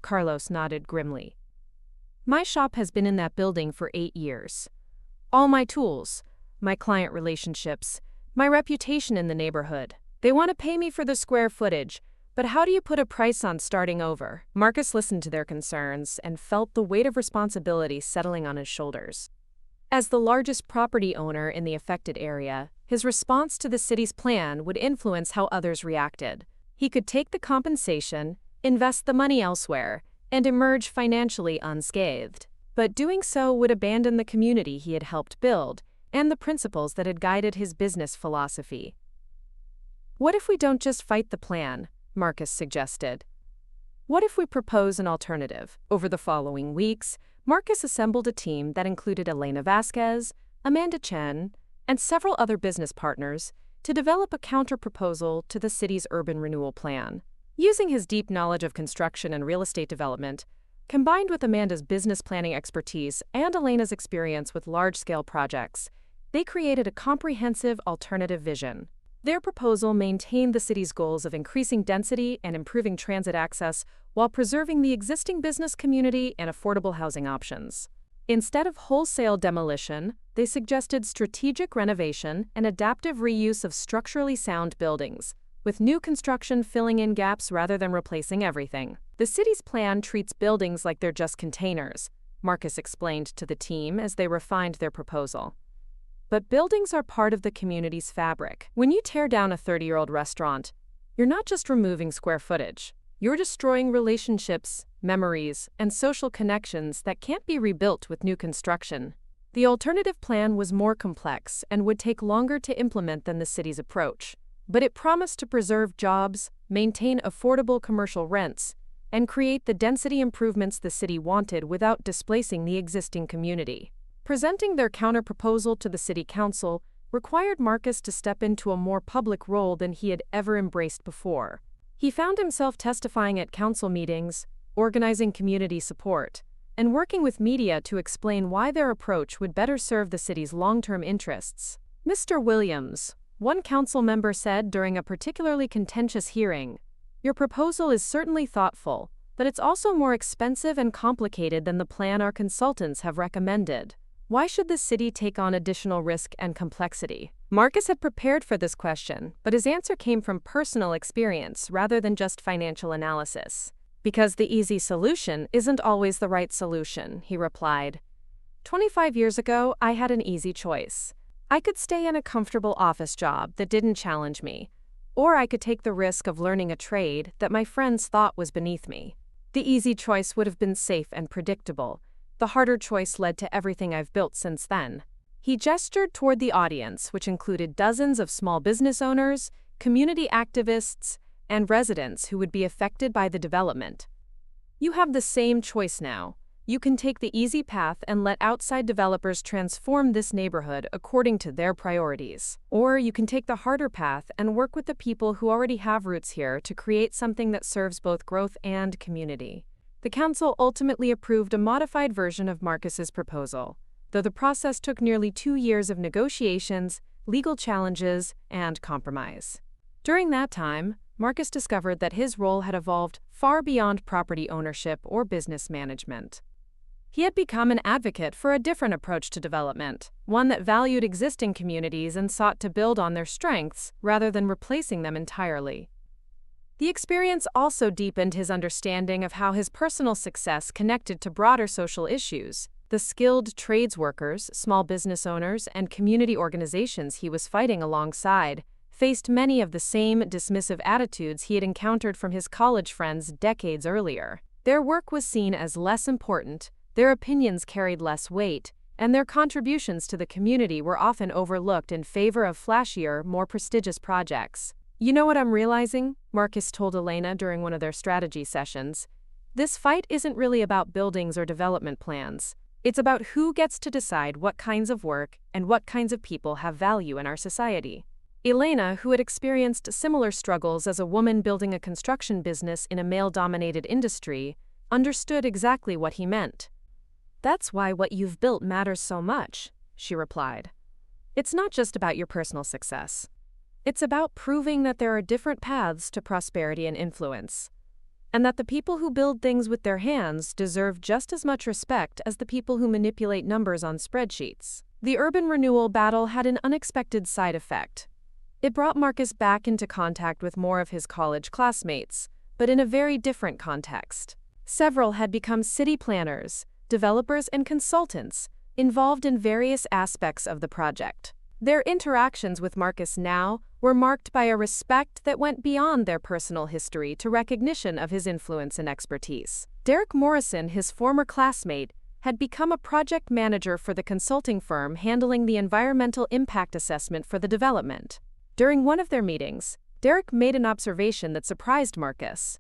Carlos nodded grimly. My shop has been in that building for 8 years. All my tools, my client relationships, my reputation in the neighborhood. They want to pay me for the square footage, but how do you put a price on starting over? Marcus listened to their concerns and felt the weight of responsibility settling on his shoulders. As the largest property owner in the affected area, his response to the city's plan would influence how others reacted. He could take the compensation, invest the money elsewhere, and emerge financially unscathed. But doing so would abandon the community he had helped build and the principles that had guided his business philosophy. What if we don't just fight the plan? Marcus suggested. What if we propose an alternative? Over the following weeks, Marcus assembled a team that included Elena Vasquez, Amanda Chen, and several other business partners to develop a counter-proposal to the city's urban renewal plan. Using his deep knowledge of construction and real estate development, combined with Amanda's business planning expertise and Elena's experience with large-scale projects, they created a comprehensive alternative vision. Their proposal maintained the city's goals of increasing density and improving transit access while preserving the existing business community and affordable housing options. Instead of wholesale demolition, they suggested strategic renovation and adaptive reuse of structurally sound buildings, with new construction filling in gaps rather than replacing everything. The city's plan treats buildings like they're just containers, Marcus explained to the team as they refined their proposal. But buildings are part of the community's fabric. When you tear down a 30-year-old restaurant, you're not just removing square footage. You're destroying relationships, memories, and social connections that can't be rebuilt with new construction. The alternative plan was more complex and would take longer to implement than the city's approach, but it promised to preserve jobs, maintain affordable commercial rents, and create the density improvements the city wanted without displacing the existing community. Presenting their counter-proposal to the city council required Marcus to step into a more public role than he had ever embraced before. He found himself testifying at council meetings, organizing community support, and working with media to explain why their approach would better serve the city's long-term interests. Mr. Williams, one council member said during a particularly contentious hearing, "Your proposal is certainly thoughtful, but it's also more expensive and complicated than the plan our consultants have recommended. Why should the city take on additional risk and complexity?" Marcus had prepared for this question, but his answer came from personal experience rather than just financial analysis. "Because the easy solution isn't always the right solution," he replied. 25 years ago, I had an easy choice. I could stay in a comfortable office job that didn't challenge me, or I could take the risk of learning a trade that my friends thought was beneath me. The easy choice would have been safe and predictable. The harder choice led to everything I've built since then. He gestured toward the audience, which included dozens of small business owners, community activists, and residents who would be affected by the development. You have the same choice now. You can take the easy path and let outside developers transform this neighborhood according to their priorities. Or you can take the harder path and work with the people who already have roots here to create something that serves both growth and community. The council ultimately approved a modified version of Marcus's proposal, though the process took nearly 2 years of negotiations, legal challenges, and compromise. During that time, Marcus discovered that his role had evolved far beyond property ownership or business management. He had become an advocate for a different approach to development, one that valued existing communities and sought to build on their strengths rather than replacing them entirely. The experience also deepened his understanding of how his personal success connected to broader social issues. The skilled trades workers, small business owners, and community organizations he was fighting alongside faced many of the same dismissive attitudes he had encountered from his college friends decades earlier. Their work was seen as less important, their opinions carried less weight, and their contributions to the community were often overlooked in favor of flashier, more prestigious projects. "You know what I'm realizing?" Marcus told Elena during one of their strategy sessions. "This fight isn't really about buildings or development plans. It's about who gets to decide what kinds of work and what kinds of people have value in our society." Elena, who had experienced similar struggles as a woman building a construction business in a male-dominated industry, understood exactly what he meant. "That's why what you've built matters so much," she replied. "It's not just about your personal success. It's about proving that there are different paths to prosperity and influence, and that the people who build things with their hands deserve just as much respect as the people who manipulate numbers on spreadsheets." The urban renewal battle had an unexpected side effect. It brought Marcus back into contact with more of his college classmates, but in a very different context. Several had become city planners, developers, and consultants involved in various aspects of the project. Their interactions with Marcus now were marked by a respect that went beyond their personal history to recognition of his influence and expertise. Derek Morrison, his former classmate, had become a project manager for the consulting firm handling the environmental impact assessment for the development. During one of their meetings, Derek made an observation that surprised Marcus.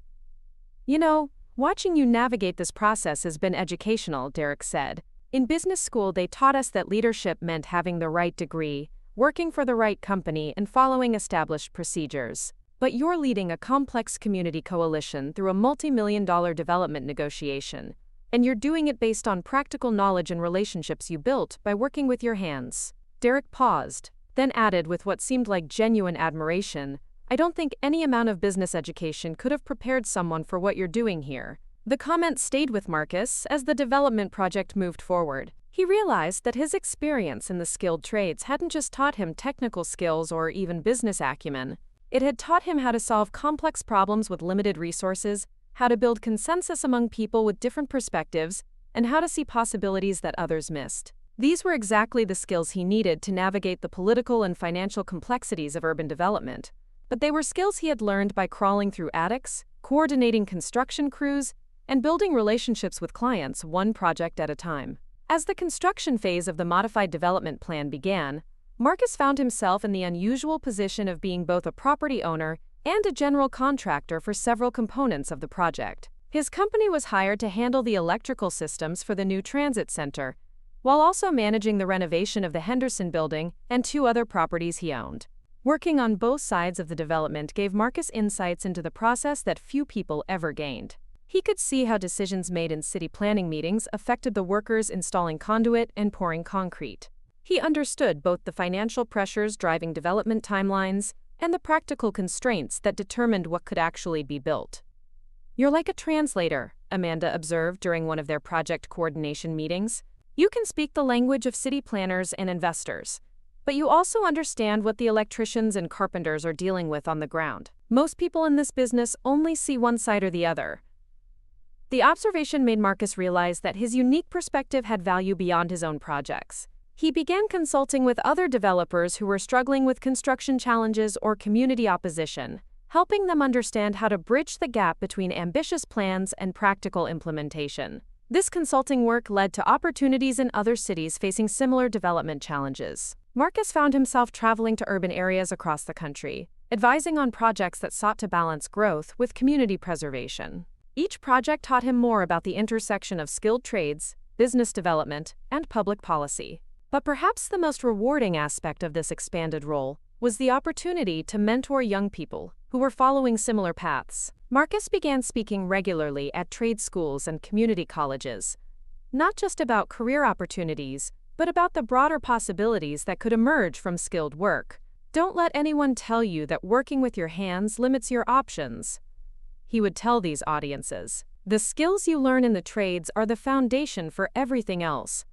"You know, watching you navigate this process has been educational," Derek said. "In business school, they taught us that leadership meant having the right degree, working for the right company, and following established procedures. But you're leading a complex community coalition through a multi-million-dollar development negotiation, and you're doing it based on practical knowledge and relationships you built by working with your hands." Derek paused, then added with what seemed like genuine admiration, "I don't think any amount of business education could have prepared someone for what you're doing here." The comment stayed with Marcus as the development project moved forward. He realized that his experience in the skilled trades hadn't just taught him technical skills or even business acumen. It had taught him how to solve complex problems with limited resources, how to build consensus among people with different perspectives, and how to see possibilities that others missed. These were exactly the skills he needed to navigate the political and financial complexities of urban development. But they were skills he had learned by crawling through attics, coordinating construction crews, and building relationships with clients one project at a time. As the construction phase of the modified development plan began, Marcus found himself in the unusual position of being both a property owner and a general contractor for several components of the project. His company was hired to handle the electrical systems for the new transit center, while also managing the renovation of the Henderson building and 2 other properties he owned. Working on both sides of the development gave Marcus insights into the process that few people ever gained. He could see how decisions made in city planning meetings affected the workers installing conduit and pouring concrete. He understood both the financial pressures driving development timelines and the practical constraints that determined what could actually be built. "You're like a translator," Amanda observed during one of their project coordination meetings. "You can speak the language of city planners and investors, but you also understand what the electricians and carpenters are dealing with on the ground. Most people in this business only see one side or the other." The observation made Marcus realize that his unique perspective had value beyond his own projects. He began consulting with other developers who were struggling with construction challenges or community opposition, helping them understand how to bridge the gap between ambitious plans and practical implementation. This consulting work led to opportunities in other cities facing similar development challenges. Marcus found himself traveling to urban areas across the country, advising on projects that sought to balance growth with community preservation. Each project taught him more about the intersection of skilled trades, business development, and public policy. But perhaps the most rewarding aspect of this expanded role was the opportunity to mentor young people who were following similar paths. Marcus began speaking regularly at trade schools and community colleges, not just about career opportunities, but about the broader possibilities that could emerge from skilled work. Don't let anyone tell you that working with your hands limits your options, he would tell these audiences. The skills you learn in the trades are the foundation for everything else.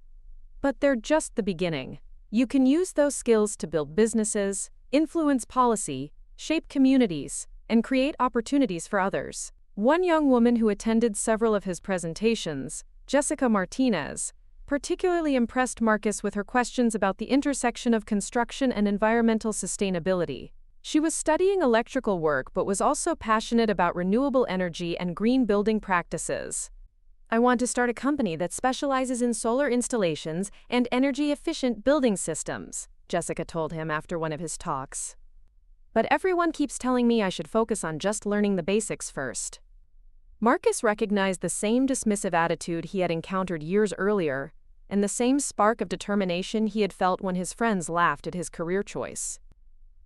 But they're just the beginning. You can use those skills to build businesses, influence policy, shape communities, and create opportunities for others. One young woman who attended several of his presentations, Jessica Martinez, particularly impressed Marcus with her questions about the intersection of construction and environmental sustainability. She was studying electrical work but was also passionate about renewable energy and green building practices. "I want to start a company that specializes in solar installations and energy-efficient building systems," Jessica told him after one of his talks. "But everyone keeps telling me I should focus on just learning the basics first." Marcus recognized the same dismissive attitude he had encountered years earlier, and the same spark of determination he had felt when his friends laughed at his career choice.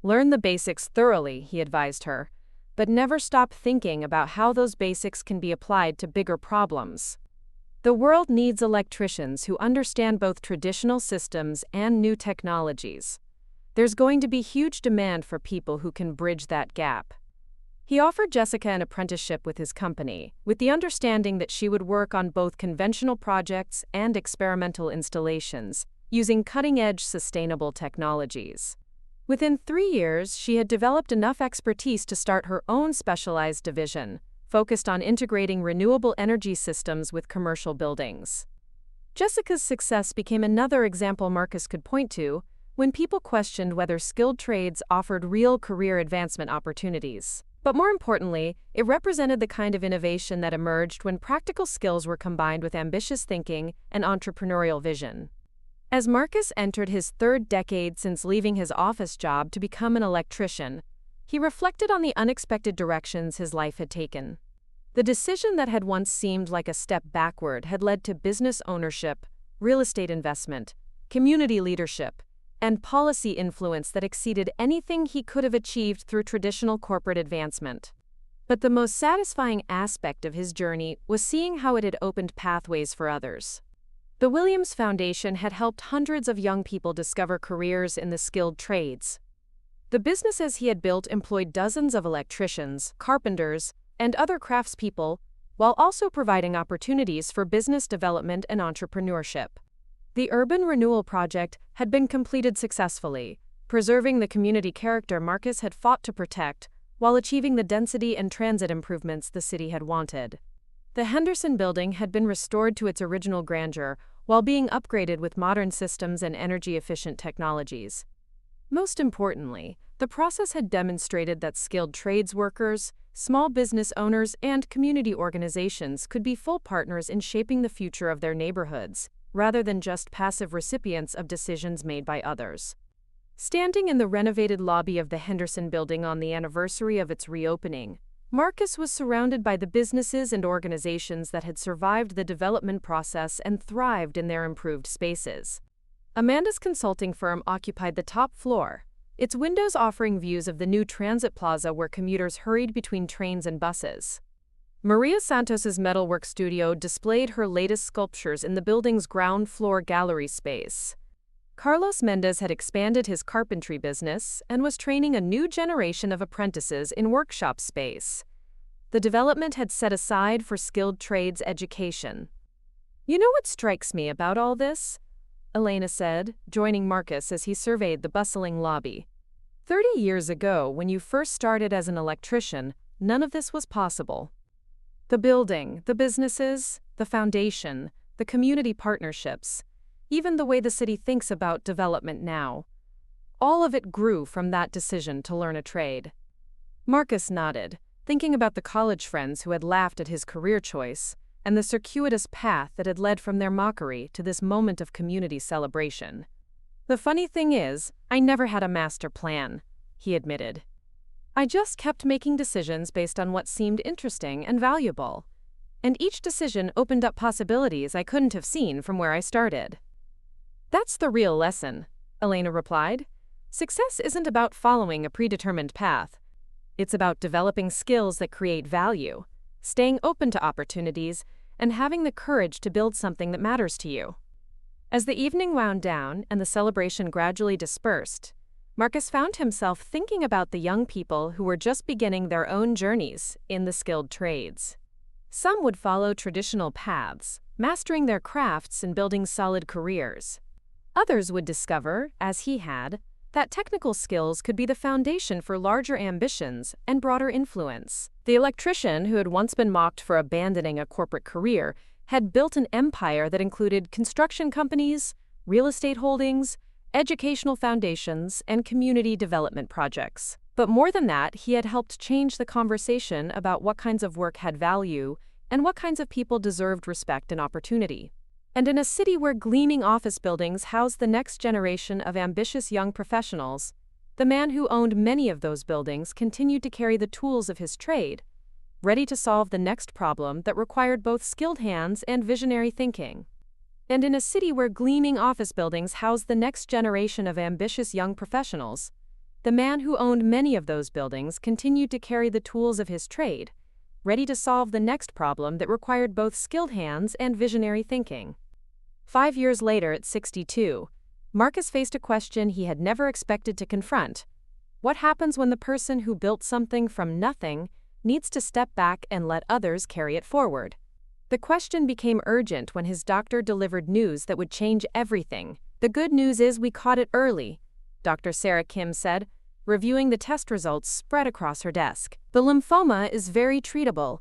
"Learn the basics thoroughly," he advised her, "but never stop thinking about how those basics can be applied to bigger problems." The world needs electricians who understand both traditional systems and new technologies. There's going to be huge demand for people who can bridge that gap. He offered Jessica an apprenticeship with his company, with the understanding that she would work on both conventional projects and experimental installations, using cutting-edge sustainable technologies. Within 3 years, she had developed enough expertise to start her own specialized division, focused on integrating renewable energy systems with commercial buildings. Jessica's success became another example Marcus could point to when people questioned whether skilled trades offered real career advancement opportunities. But more importantly, it represented the kind of innovation that emerged when practical skills were combined with ambitious thinking and entrepreneurial vision. As Marcus entered his 3rd decade since leaving his office job to become an electrician, he reflected on the unexpected directions his life had taken. The decision that had once seemed like a step backward had led to business ownership, real estate investment, community leadership, and policy influence that exceeded anything he could have achieved through traditional corporate advancement. But the most satisfying aspect of his journey was seeing how it had opened pathways for others. The Williams Foundation had helped hundreds of young people discover careers in the skilled trades. The businesses he had built employed dozens of electricians, carpenters, and other craftspeople, while also providing opportunities for business development and entrepreneurship. The Urban Renewal Project had been completed successfully, preserving the community character Marcus had fought to protect, while achieving the density and transit improvements the city had wanted. The Henderson Building had been restored to its original grandeur, while being upgraded with modern systems and energy-efficient technologies. Most importantly, the process had demonstrated that skilled trades workers, small business owners, and community organizations could be full partners in shaping the future of their neighborhoods, rather than just passive recipients of decisions made by others. Standing in the renovated lobby of the Henderson Building on the anniversary of its reopening, Marcus was surrounded by the businesses and organizations that had survived the development process and thrived in their improved spaces. Amanda's consulting firm occupied the top floor, its windows offering views of the new transit plaza where commuters hurried between trains and buses. Maria Santos's metalwork studio displayed her latest sculptures in the building's ground floor gallery space. Carlos Mendez had expanded his carpentry business and was training a new generation of apprentices in workshop space. The development had set aside for skilled trades education. "You know what strikes me about all this?" Elena said, joining Marcus as he surveyed the bustling lobby. 30 years ago, when you first started as an electrician, none of this was possible. The building, the businesses, the foundation, the community partnerships, even the way the city thinks about development now. All of it grew from that decision to learn a trade. Marcus nodded, thinking about the college friends who had laughed at his career choice, and the circuitous path that had led from their mockery to this moment of community celebration. "The funny thing is, I never had a master plan," he admitted. "I just kept making decisions based on what seemed interesting and valuable. And each decision opened up possibilities I couldn't have seen from where I started. That's the real lesson, Elena replied. Success isn't about following a predetermined path. It's about developing skills that create value, staying open to opportunities, and having the courage to build something that matters to you. As the evening wound down and the celebration gradually dispersed, Marcus found himself thinking about the young people who were just beginning their own journeys in the skilled trades. Some would follow traditional paths, mastering their crafts and building solid careers. Others would discover, as he had, that technical skills could be the foundation for larger ambitions and broader influence. The electrician, who had once been mocked for abandoning a corporate career, had built an empire that included construction companies, real estate holdings, educational foundations, and community development projects. But more than that, he had helped change the conversation about what kinds of work had value and what kinds of people deserved respect and opportunity. And in a city where gleaming office buildings housed the next generation of ambitious young professionals, the man who owned many of those buildings continued to carry the tools of his trade, ready to solve the next problem that required both skilled hands and visionary thinking. And in a city where gleaming office buildings housed the next generation of ambitious young professionals, the man who owned many of those buildings continued to carry the tools of his trade, ready to solve the next problem that required both skilled hands and visionary thinking. 5 years later, at 62, Marcus faced a question he had never expected to confront. What happens when the person who built something from nothing needs to step back and let others carry it forward? The question became urgent when his doctor delivered news that would change everything. "The good news is we caught it early," Dr. Sarah Kim said, reviewing the test results spread across her desk. "The lymphoma is very treatable,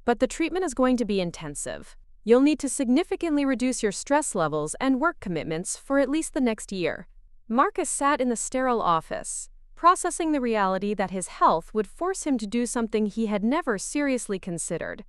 but the treatment is going to be intensive. You'll need to significantly reduce your stress levels and work commitments for at least the next year." Marcus sat in the sterile office, processing the reality that his health would force him to do something he had never seriously considered: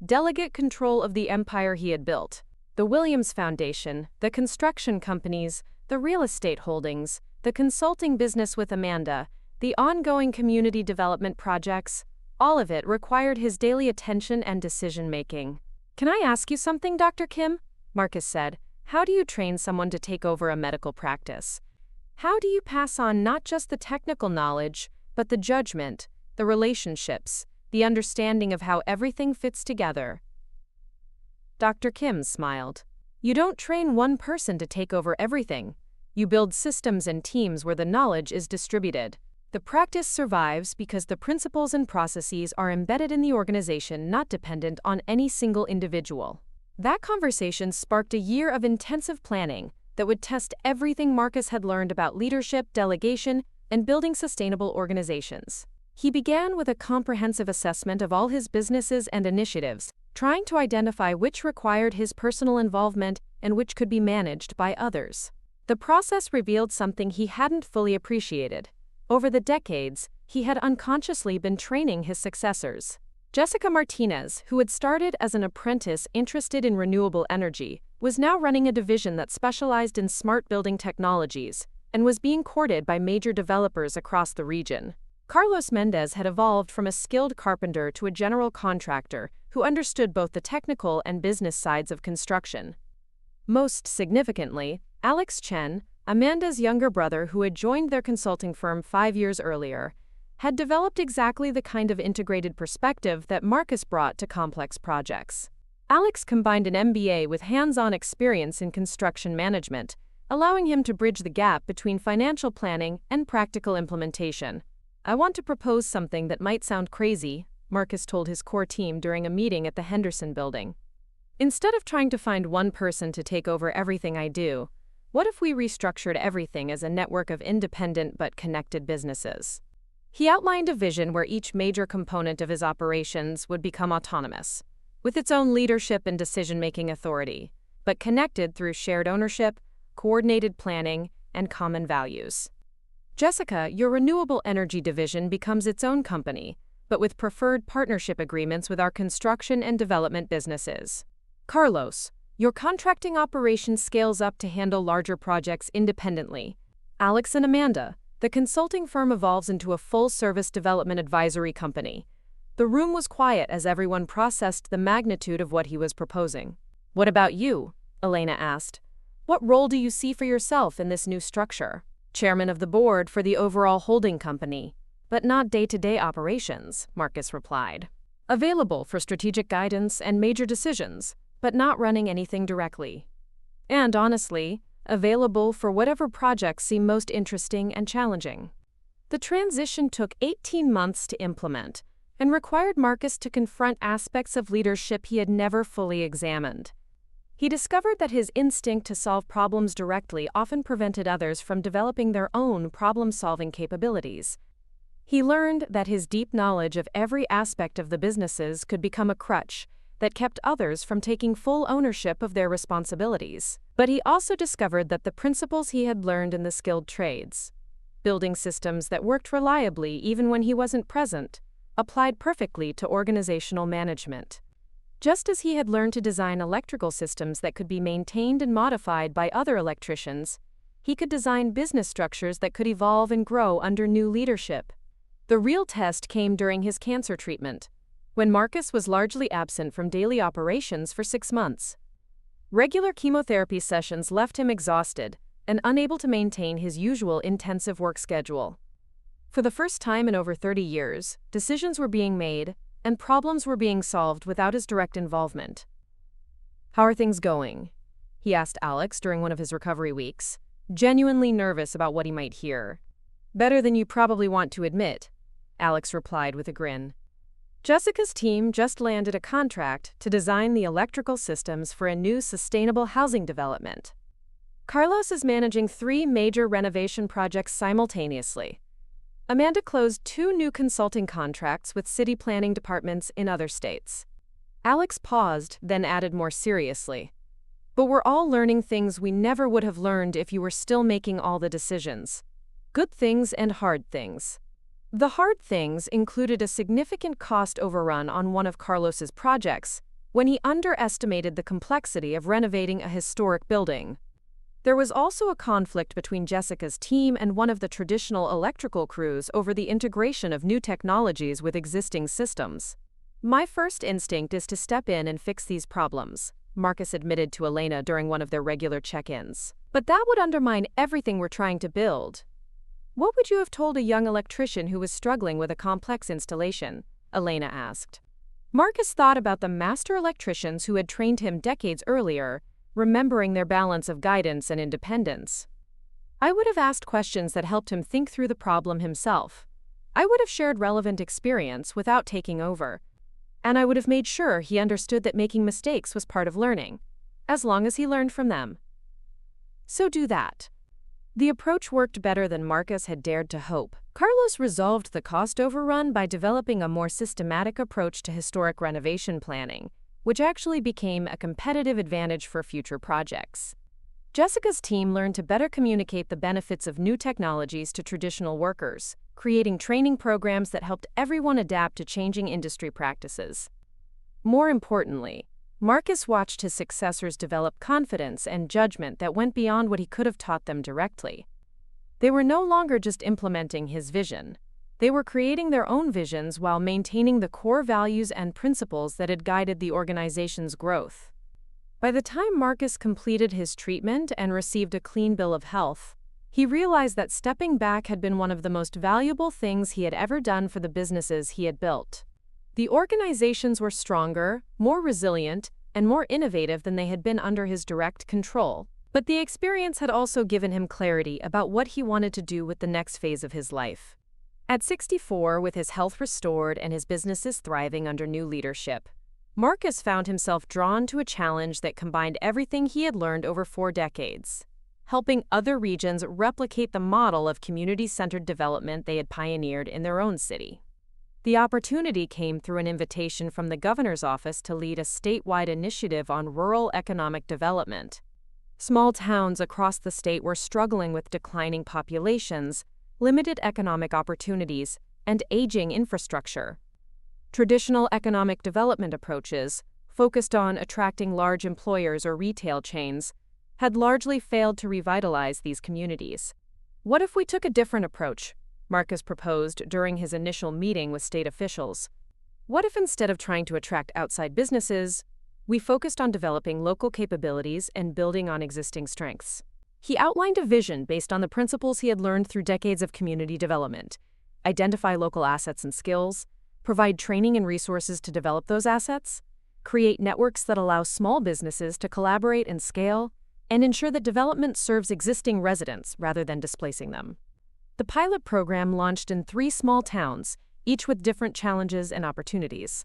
delegate control of the empire he had built. The Williams Foundation, the construction companies, the real estate holdings, the consulting business with Amanda, the ongoing community development projects, all of it required his daily attention and decision-making. "Can I ask you something, Dr. Kim?" Marcus said. "How do you train someone to take over a medical practice? How do you pass on not just the technical knowledge, but the judgment, the relationships, the understanding of how everything fits together?" Dr. Kim smiled. "You don't train one person to take over everything. You build systems and teams where the knowledge is distributed. The practice survives because the principles and processes are embedded in the organization, not dependent on any single individual." That conversation sparked a year of intensive planning that would test everything Marcus had learned about leadership, delegation, and building sustainable organizations. He began with a comprehensive assessment of all his businesses and initiatives, trying to identify which required his personal involvement and which could be managed by others. The process revealed something he hadn't fully appreciated. Over the decades, he had unconsciously been training his successors. Jessica Martinez, who had started as an apprentice interested in renewable energy, was now running a division that specialized in smart building technologies and was being courted by major developers across the region. Carlos Mendez had evolved from a skilled carpenter to a general contractor who understood both the technical and business sides of construction. Most significantly, Alex Chen, Amanda's younger brother who had joined their consulting firm 5 years earlier, had developed exactly the kind of integrated perspective that Marcus brought to complex projects. Alex combined an MBA with hands-on experience in construction management, allowing him to bridge the gap between financial planning and practical implementation. "I want to propose something that might sound crazy," Marcus told his core team during a meeting at the Henderson Building. "Instead of trying to find one person to take over everything I do, what if we restructured everything as a network of independent but connected businesses?" He outlined a vision where each major component of his operations would become autonomous, with its own leadership and decision-making authority, but connected through shared ownership, coordinated planning, and common values. "Jessica, your renewable energy division becomes its own company, but with preferred partnership agreements with our construction and development businesses. Carlos, your contracting operation scales up to handle larger projects independently. Alex and Amanda, the consulting firm evolves into a full-service development advisory company. The room was quiet as everyone processed the magnitude of what he was proposing. "What about you?" Elena asked. "What role do you see for yourself in this new structure?" "Chairman of the board for the overall holding company, but not day-to-day operations," Marcus replied. "Available for strategic guidance and major decisions, but not running anything directly. And honestly, available for whatever projects seem most interesting and challenging." The transition took 18 months to implement and required Marcus to confront aspects of leadership he had never fully examined. He discovered that his instinct to solve problems directly often prevented others from developing their own problem-solving capabilities. He learned that his deep knowledge of every aspect of the businesses could become a crutch that kept others from taking full ownership of their responsibilities. But he also discovered that the principles he had learned in the skilled trades, building systems that worked reliably even when he wasn't present, applied perfectly to organizational management. Just as he had learned to design electrical systems that could be maintained and modified by other electricians, he could design business structures that could evolve and grow under new leadership. The real test came during his cancer treatment, when Marcus was largely absent from daily operations for 6 months. Regular chemotherapy sessions left him exhausted and unable to maintain his usual intensive work schedule. For the first time in over 30 years, decisions were being made and problems were being solved without his direct involvement. "How are things going?" he asked Alex during one of his recovery weeks, genuinely nervous about what he might hear. "Better than you probably want to admit," Alex replied with a grin. Jessica's team just landed a contract to design the electrical systems for a new sustainable housing development. Carlos is managing 3 major renovation projects simultaneously. Amanda closed 2 new consulting contracts with city planning departments in other states. Alex paused, then added more seriously, "But we're all learning things we never would have learned if you were still making all the decisions. Good things and hard things." The hard things included a significant cost overrun on one of Carlos's projects when he underestimated the complexity of renovating a historic building. There was also a conflict between Jessica's team and one of the traditional electrical crews over the integration of new technologies with existing systems. "My first instinct is to step in and fix these problems," Marcus admitted to Elena during one of their regular check-ins. "But that would undermine everything we're trying to build." "What would you have told a young electrician who was struggling with a complex installation?" Elena asked. Marcus thought about the master electricians who had trained him decades earlier, remembering their balance of guidance and independence. "I would have asked questions that helped him think through the problem himself. I would have shared relevant experience without taking over. And I would have made sure he understood that making mistakes was part of learning, as long as he learned from them." So do that. The approach worked better than Marcus had dared to hope. Carlos resolved the cost overrun by developing a more systematic approach to historic renovation planning, which actually became a competitive advantage for future projects. Jessica's team learned to better communicate the benefits of new technologies to traditional workers, creating training programs that helped everyone adapt to changing industry practices. More importantly, Marcus watched his successors develop confidence and judgment that went beyond what he could have taught them directly. They were no longer just implementing his vision. They were creating their own visions while maintaining the core values and principles that had guided the organization's growth. By the time Marcus completed his treatment and received a clean bill of health, he realized that stepping back had been one of the most valuable things he had ever done for the businesses he had built. The organizations were stronger, more resilient, and more innovative than they had been under his direct control. But the experience had also given him clarity about what he wanted to do with the next phase of his life. At 64, with his health restored and his businesses thriving under new leadership, Marcus found himself drawn to a challenge that combined everything he had learned over 4 decades, helping other regions replicate the model of community-centered development they had pioneered in their own city. The opportunity came through an invitation from the governor's office to lead a statewide initiative on rural economic development. Small towns across the state were struggling with declining populations, limited economic opportunities, and aging infrastructure. Traditional economic development approaches, focused on attracting large employers or retail chains, had largely failed to revitalize these communities. "What if we took a different approach?" Marcus proposed during his initial meeting with state officials. What if instead of trying to attract outside businesses, we focused on developing local capabilities and building on existing strengths? He outlined a vision based on the principles he had learned through decades of community development: identify local assets and skills, provide training and resources to develop those assets, create networks that allow small businesses to collaborate and scale, and ensure that development serves existing residents rather than displacing them. The pilot program launched in 3 small towns, each with different challenges and opportunities.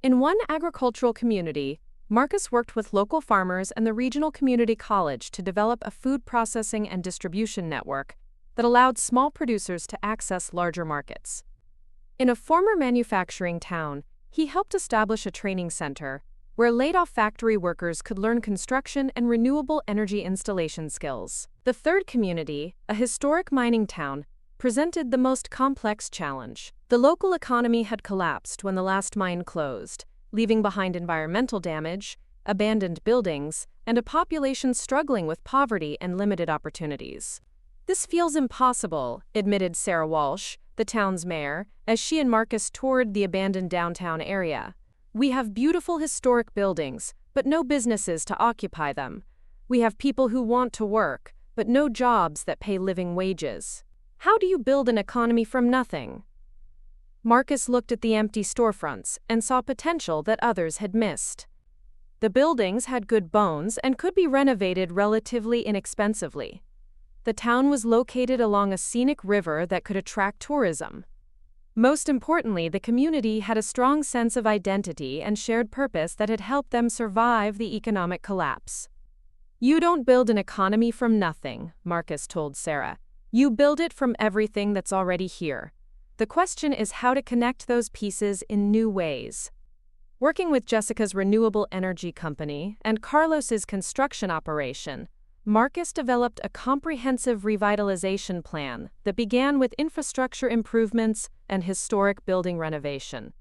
In one agricultural community, Marcus worked with local farmers and the regional community college to develop a food processing and distribution network that allowed small producers to access larger markets. In a former manufacturing town, he helped establish a training center where laid-off factory workers could learn construction and renewable energy installation skills. The third community, a historic mining town, presented the most complex challenge. The local economy had collapsed when the last mine closed, leaving behind environmental damage, abandoned buildings, and a population struggling with poverty and limited opportunities. "This feels impossible," admitted Sarah Walsh, the town's mayor, as she and Marcus toured the abandoned downtown area. "We have beautiful historic buildings, but no businesses to occupy them. We have people who want to work, but no jobs that pay living wages. How do you build an economy from nothing?" Marcus looked at the empty storefronts and saw potential that others had missed. The buildings had good bones and could be renovated relatively inexpensively. The town was located along a scenic river that could attract tourism. Most importantly, the community had a strong sense of identity and shared purpose that had helped them survive the economic collapse. "You don't build an economy from nothing," Marcus told Sarah. "You build it from everything that's already here. The question is how to connect those pieces in new ways." Working with Jessica's renewable energy company and Carlos's construction operation, Marcus developed a comprehensive revitalization plan that began with infrastructure improvements and historic building renovation.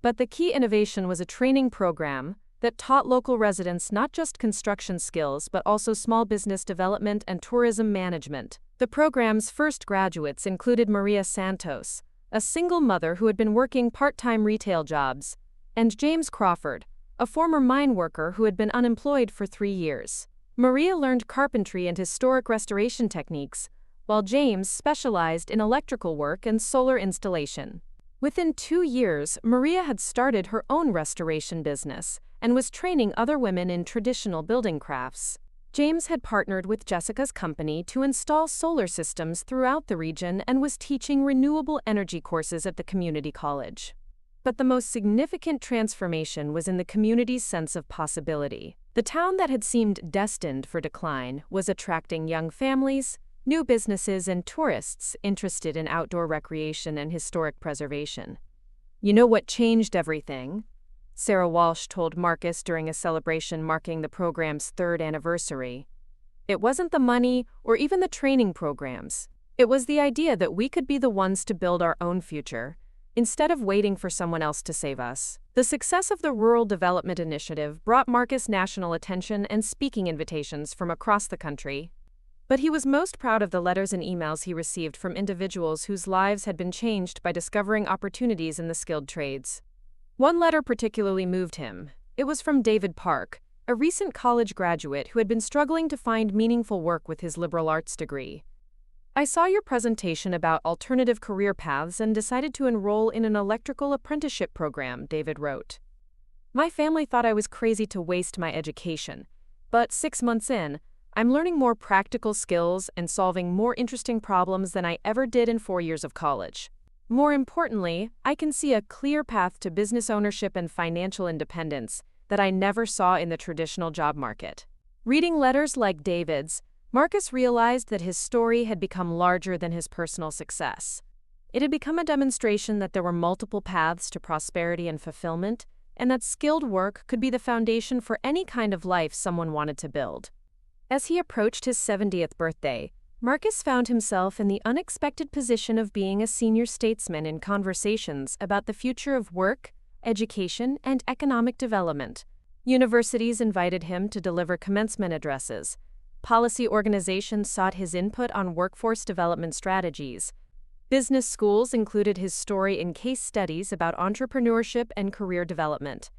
But the key innovation was a training program that taught local residents not just construction skills but also small business development and tourism management. The program's first graduates included Maria Santos, a single mother who had been working part-time retail jobs, and James Crawford, a former mine worker who had been unemployed for 3 years. Maria learned carpentry and historic restoration techniques, while James specialized in electrical work and solar installation. Within 2 years, Maria had started her own restoration business and was training other women in traditional building crafts. James had partnered with Jessica's company to install solar systems throughout the region and was teaching renewable energy courses at the community college. But the most significant transformation was in the community's sense of possibility. The town that had seemed destined for decline was attracting young families, new businesses, and tourists interested in outdoor recreation and historic preservation. "You know what changed everything?" Sarah Walsh told Marcus during a celebration marking the program's 3rd anniversary. "It wasn't the money or even the training programs. It was the idea that we could be the ones to build our own future, instead of waiting for someone else to save us." The success of the Rural Development Initiative brought Marcus national attention and speaking invitations from across the country. But he was most proud of the letters and emails he received from individuals whose lives had been changed by discovering opportunities in the skilled trades. One letter particularly moved him. It was from David Park, a recent college graduate who had been struggling to find meaningful work with his liberal arts degree. "I saw your presentation about alternative career paths and decided to enroll in an electrical apprenticeship program," David wrote. "My family thought I was crazy to waste my education, but 6 months in, I'm learning more practical skills and solving more interesting problems than I ever did in 4 years of college. More importantly, I can see a clear path to business ownership and financial independence that I never saw in the traditional job market." Reading letters like David's, Marcus realized that his story had become larger than his personal success. It had become a demonstration that there were multiple paths to prosperity and fulfillment, and that skilled work could be the foundation for any kind of life someone wanted to build. As he approached his 70th birthday, Marcus found himself in the unexpected position of being a senior statesman in conversations about the future of work, education, and economic development. Universities invited him to deliver commencement addresses. Policy organizations sought his input on workforce development strategies, Business schools included his story in case studies about entrepreneurship and career development.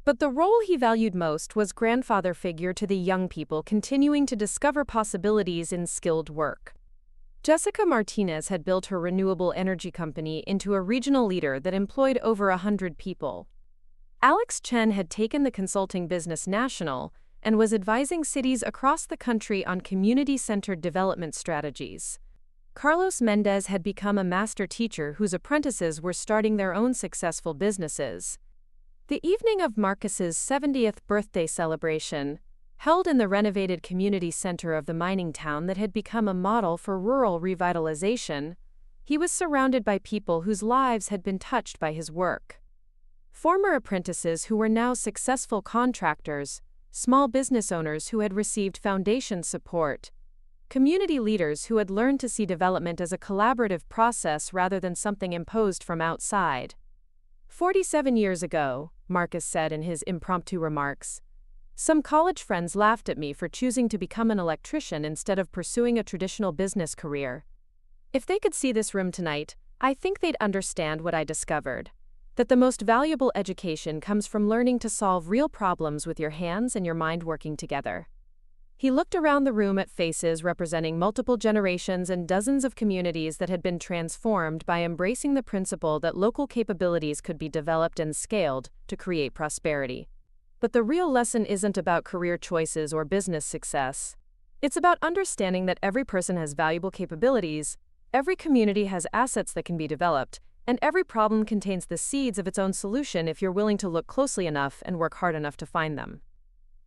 But the role he valued most was grandfather figure to the young people continuing to discover possibilities in skilled work. Jessica Martinez had built her renewable energy company into a regional leader that employed over 100 people. Alex Chen had taken the consulting business national and was advising cities across the country on community-centered development strategies. Carlos Mendez had become a master teacher whose apprentices were starting their own successful businesses. The evening of Marcus's 70th birthday celebration, held in the renovated community center of the mining town that had become a model for rural revitalization, he was surrounded by people whose lives had been touched by his work. Former apprentices who were now successful contractors, small business owners who had received foundation support, community leaders who had learned to see development as a collaborative process rather than something imposed from outside. 47 years ago, Marcus said in his impromptu remarks, some college friends laughed at me for choosing to become an electrician instead of pursuing a traditional business career. If they could see this room tonight, I think they'd understand what I discovered. That the most valuable education comes from learning to solve real problems with your hands and your mind working together. He looked around the room at faces representing multiple generations and dozens of communities that had been transformed by embracing the principle that local capabilities could be developed and scaled to create prosperity. But the real lesson isn't about career choices or business success. It's about understanding that every person has valuable capabilities, every community has assets that can be developed, and every problem contains the seeds of its own solution if you're willing to look closely enough and work hard enough to find them.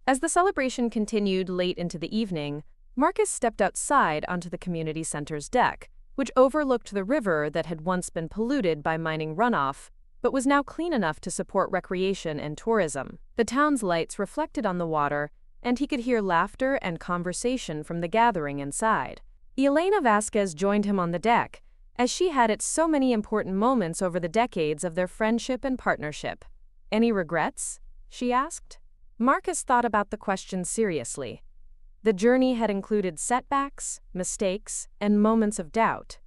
As the celebration continued late into the evening, Marcus stepped outside onto the community center's deck, which overlooked the river that had once been polluted by mining runoff, but was now clean enough to support recreation and tourism. The town's lights reflected on the water, and he could hear laughter and conversation from the gathering inside. Elena Vasquez joined him on the deck, as she had at so many important moments over the decades of their friendship and partnership. Any regrets? She asked. Marcus thought about the question seriously. The journey had included setbacks, mistakes, and moments of doubt.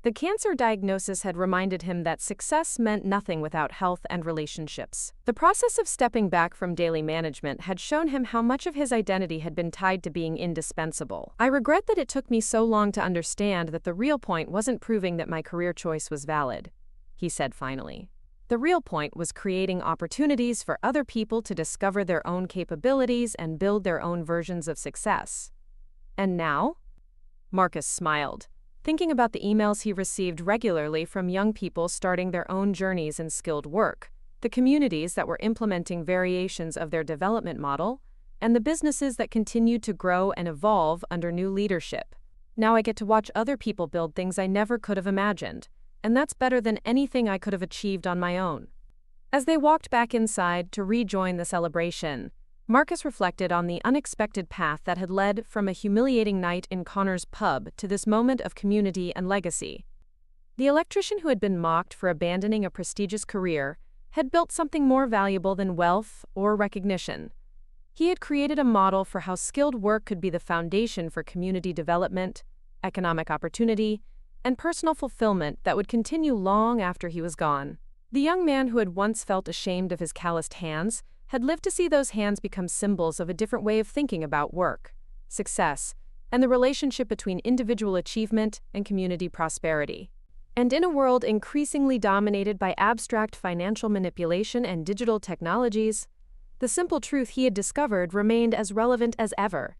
The cancer diagnosis had reminded him that success meant nothing without health and relationships. The process of stepping back from daily management had shown him how much of his identity had been tied to being indispensable. I regret that it took me so long to understand that the real point wasn't proving that my career choice was valid, he said finally. The real point was creating opportunities for other people to discover their own capabilities and build their own versions of success. And now? Marcus smiled, thinking about the emails he received regularly from young people starting their own journeys in skilled work, the communities that were implementing variations of their development model, and the businesses that continued to grow and evolve under new leadership. Now I get to watch other people build things I never could have imagined, and that's better than anything I could have achieved on my own. As they walked back inside to rejoin the celebration, Marcus reflected on the unexpected path that had led from a humiliating night in Connor's pub to this moment of community and legacy. The electrician who had been mocked for abandoning a prestigious career had built something more valuable than wealth or recognition. He had created a model for how skilled work could be the foundation for community development, economic opportunity, and personal fulfillment that would continue long after he was gone. The young man who had once felt ashamed of his calloused hands had lived to see those hands become symbols of a different way of thinking about work, success, and the relationship between individual achievement and community prosperity. And in a world increasingly dominated by abstract financial manipulation and digital technologies, the simple truth he had discovered remained as relevant as ever: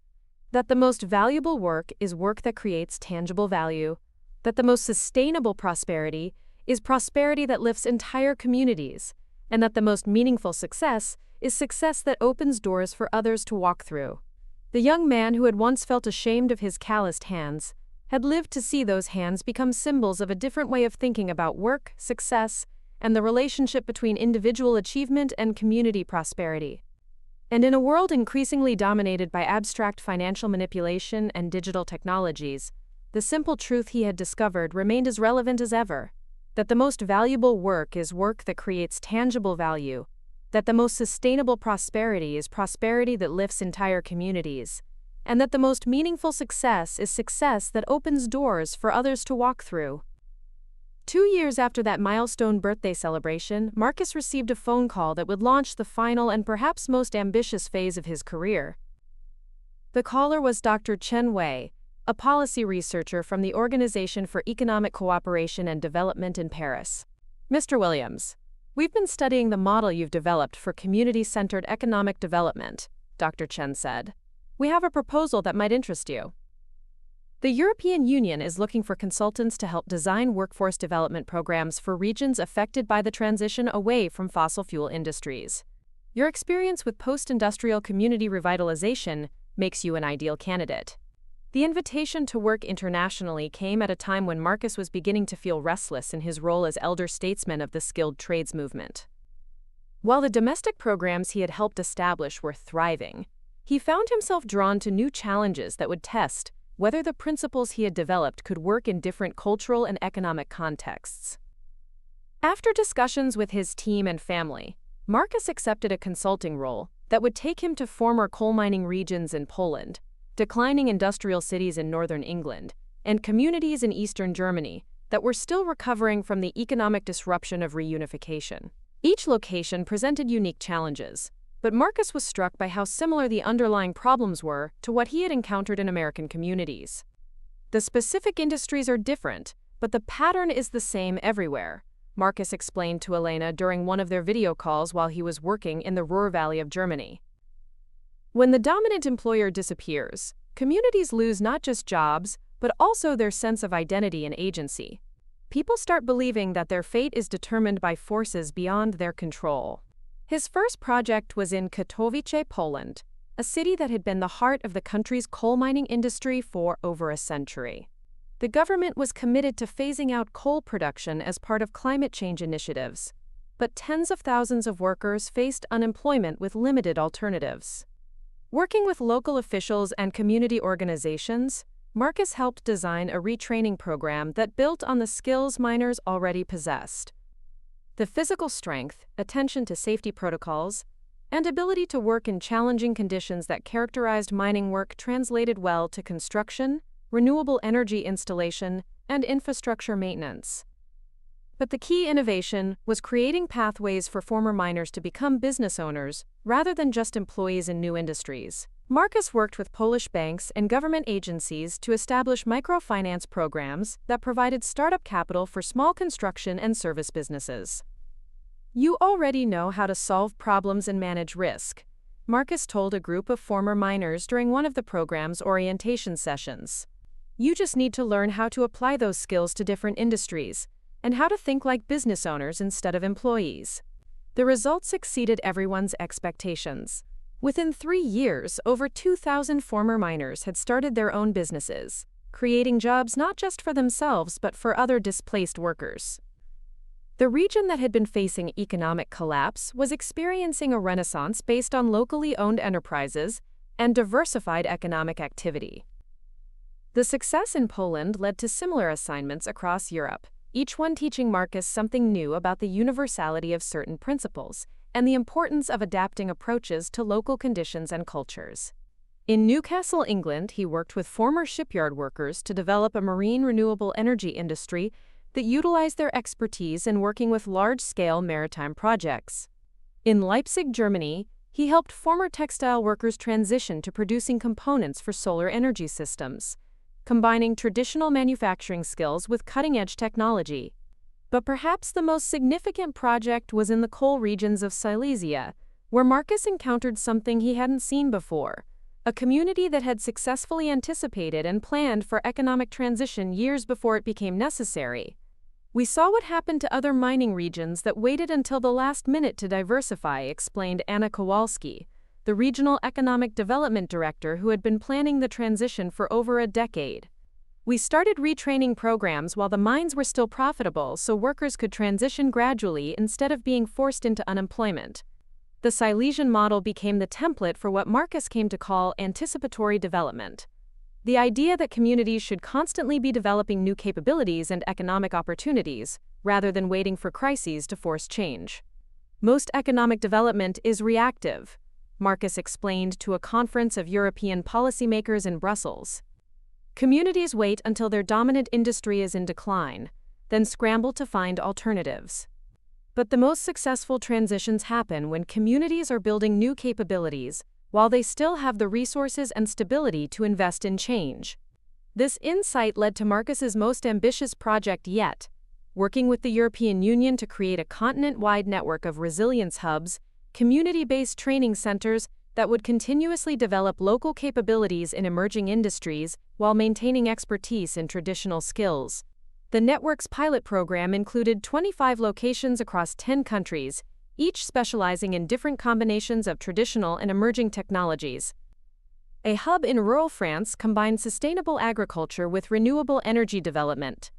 that the most valuable work is work that creates tangible value, that the most sustainable prosperity is prosperity that lifts entire communities, and that the most meaningful success is success that opens doors for others to walk through. The young man who had once felt ashamed of his calloused hands had lived to see those hands become symbols of a different way of thinking about work, success, and the relationship between individual achievement and community prosperity. And in a world increasingly dominated by abstract financial manipulation and digital technologies, the simple truth he had discovered remained as relevant as ever: that the most valuable work is work that creates tangible value, that the most sustainable prosperity is prosperity that lifts entire communities, and that the most meaningful success is success that opens doors for others to walk through. 2 years after that milestone birthday celebration, Marcus received a phone call that would launch the final and perhaps most ambitious phase of his career. The caller was Dr. Chen Wei, a policy researcher from the Organization for Economic Cooperation and Development in Paris. "Mr. Williams, we've been studying the model you've developed for community-centered economic development," Dr. Chen said. "We have a proposal that might interest you. The European Union is looking for consultants to help design workforce development programs for regions affected by the transition away from fossil fuel industries. Your experience with post-industrial community revitalization makes you an ideal candidate." The invitation to work internationally came at a time when Marcus was beginning to feel restless in his role as elder statesman of the skilled trades movement. While the domestic programs he had helped establish were thriving, he found himself drawn to new challenges that would test whether the principles he had developed could work in different cultural and economic contexts. After discussions with his team and family, Marcus accepted a consulting role that would take him to former coal mining regions in Poland, declining industrial cities in northern England, and communities in eastern Germany that were still recovering from the economic disruption of reunification. Each location presented unique challenges, but Marcus was struck by how similar the underlying problems were to what he had encountered in American communities. The specific industries are different, but the pattern is the same everywhere, Marcus explained to Elena during one of their video calls while he was working in the Ruhr Valley of Germany. When the dominant employer disappears, communities lose not just jobs, but also their sense of identity and agency. People start believing that their fate is determined by forces beyond their control. His first project was in Katowice, Poland, a city that had been the heart of the country's coal mining industry for over a century. The government was committed to phasing out coal production as part of climate change initiatives, but tens of thousands of workers faced unemployment with limited alternatives. Working with local officials and community organizations, Marcus helped design a retraining program that built on the skills miners already possessed. The physical strength, attention to safety protocols, and ability to work in challenging conditions that characterized mining work translated well to construction, renewable energy installation, and infrastructure maintenance. But the key innovation was creating pathways for former miners to become business owners rather than just employees in new industries. Marcus worked with Polish banks and government agencies to establish microfinance programs that provided startup capital for small construction and service businesses. "You already know how to solve problems and manage risk," Marcus told a group of former miners during one of the program's orientation sessions. "You just need to learn how to apply those skills to different industries and how to think like business owners instead of employees." The results exceeded everyone's expectations. Within 3 years, over 2,000 former miners had started their own businesses, creating jobs not just for themselves but for other displaced workers. The region that had been facing economic collapse was experiencing a renaissance based on locally owned enterprises and diversified economic activity. The success in Poland led to similar assignments across Europe, each one teaching Marcus something new about the universality of certain principles and the importance of adapting approaches to local conditions and cultures. In Newcastle, England, he worked with former shipyard workers to develop a marine renewable energy industry that utilized their expertise in working with large-scale maritime projects. In Leipzig, Germany, he helped former textile workers transition to producing components for solar energy systems, combining traditional manufacturing skills with cutting-edge technology. But perhaps the most significant project was in the coal regions of Silesia, where Marcus encountered something he hadn't seen before, a community that had successfully anticipated and planned for economic transition years before it became necessary. "We saw what happened to other mining regions that waited until the last minute to diversify," explained Anna Kowalski, the regional economic development director who had been planning the transition for over a decade. "We started retraining programs while the mines were still profitable so workers could transition gradually instead of being forced into unemployment." The Silesian model became the template for what Marcus came to call anticipatory development. The idea that communities should constantly be developing new capabilities and economic opportunities, rather than waiting for crises to force change. "Most economic development is reactive," Marcus explained to a conference of European policymakers in Brussels. "Communities wait until their dominant industry is in decline, then scramble to find alternatives. But the most successful transitions happen when communities are building new capabilities, while they still have the resources and stability to invest in change. This insight led to Marcus's most ambitious project yet, working with the European Union to create a continent-wide network of resilience hubs, community-based training centers that would continuously develop local capabilities in emerging industries while maintaining expertise in traditional skills. The network's pilot program included 25 locations across 10 countries, each specializing in different combinations of traditional and emerging technologies. A hub in rural France combined sustainable agriculture with renewable energy development.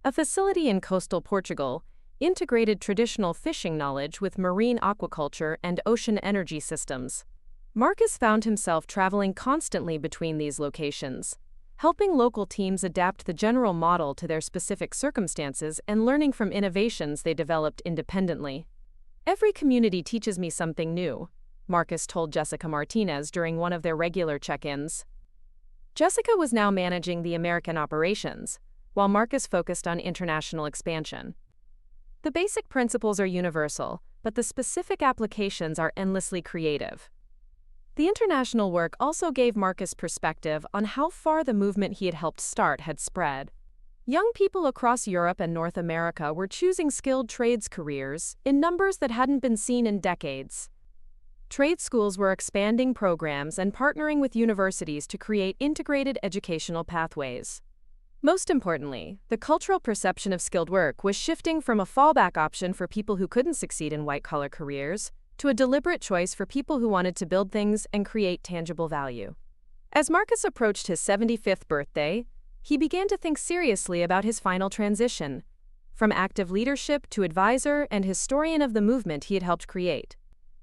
A facility in coastal Portugal integrated traditional fishing knowledge with marine aquaculture and ocean energy systems. Marcus found himself traveling constantly between these locations, helping local teams adapt the general model to their specific circumstances and learning from innovations they developed independently. "Every community teaches me something new," Marcus told Jessica Martinez during one of their regular check-ins. Jessica was now managing the American operations, while Marcus focused on international expansion. The basic principles are universal, but the specific applications are endlessly creative. The international work also gave Marcus perspective on how far the movement he had helped start had spread. Young people across Europe and North America were choosing skilled trades careers in numbers that hadn't been seen in decades. Trade schools were expanding programs and partnering with universities to create integrated educational pathways. Most importantly, the cultural perception of skilled work was shifting from a fallback option for people who couldn't succeed in white-collar careers to a deliberate choice for people who wanted to build things and create tangible value. As Marcus approached his 75th birthday, he began to think seriously about his final transition, from active leadership to advisor and historian of the movement he had helped create.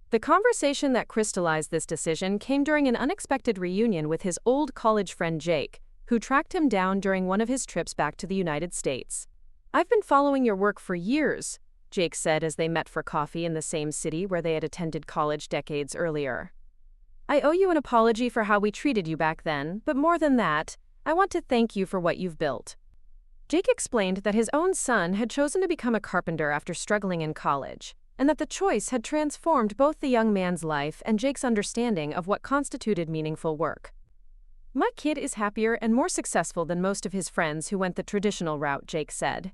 The conversation that crystallized this decision came during an unexpected reunion with his old college friend Jake, who tracked him down during one of his trips back to the United States. "I've been following your work for years," Jake said as they met for coffee in the same city where they had attended college decades earlier. "I owe you an apology for how we treated you back then, but more than that, I want to thank you for what you've built." Jake explained that his own son had chosen to become a carpenter after struggling in college, and that the choice had transformed both the young man's life and Jake's understanding of what constituted meaningful work. "My kid is happier and more successful than most of his friends who went the traditional route," Jake said.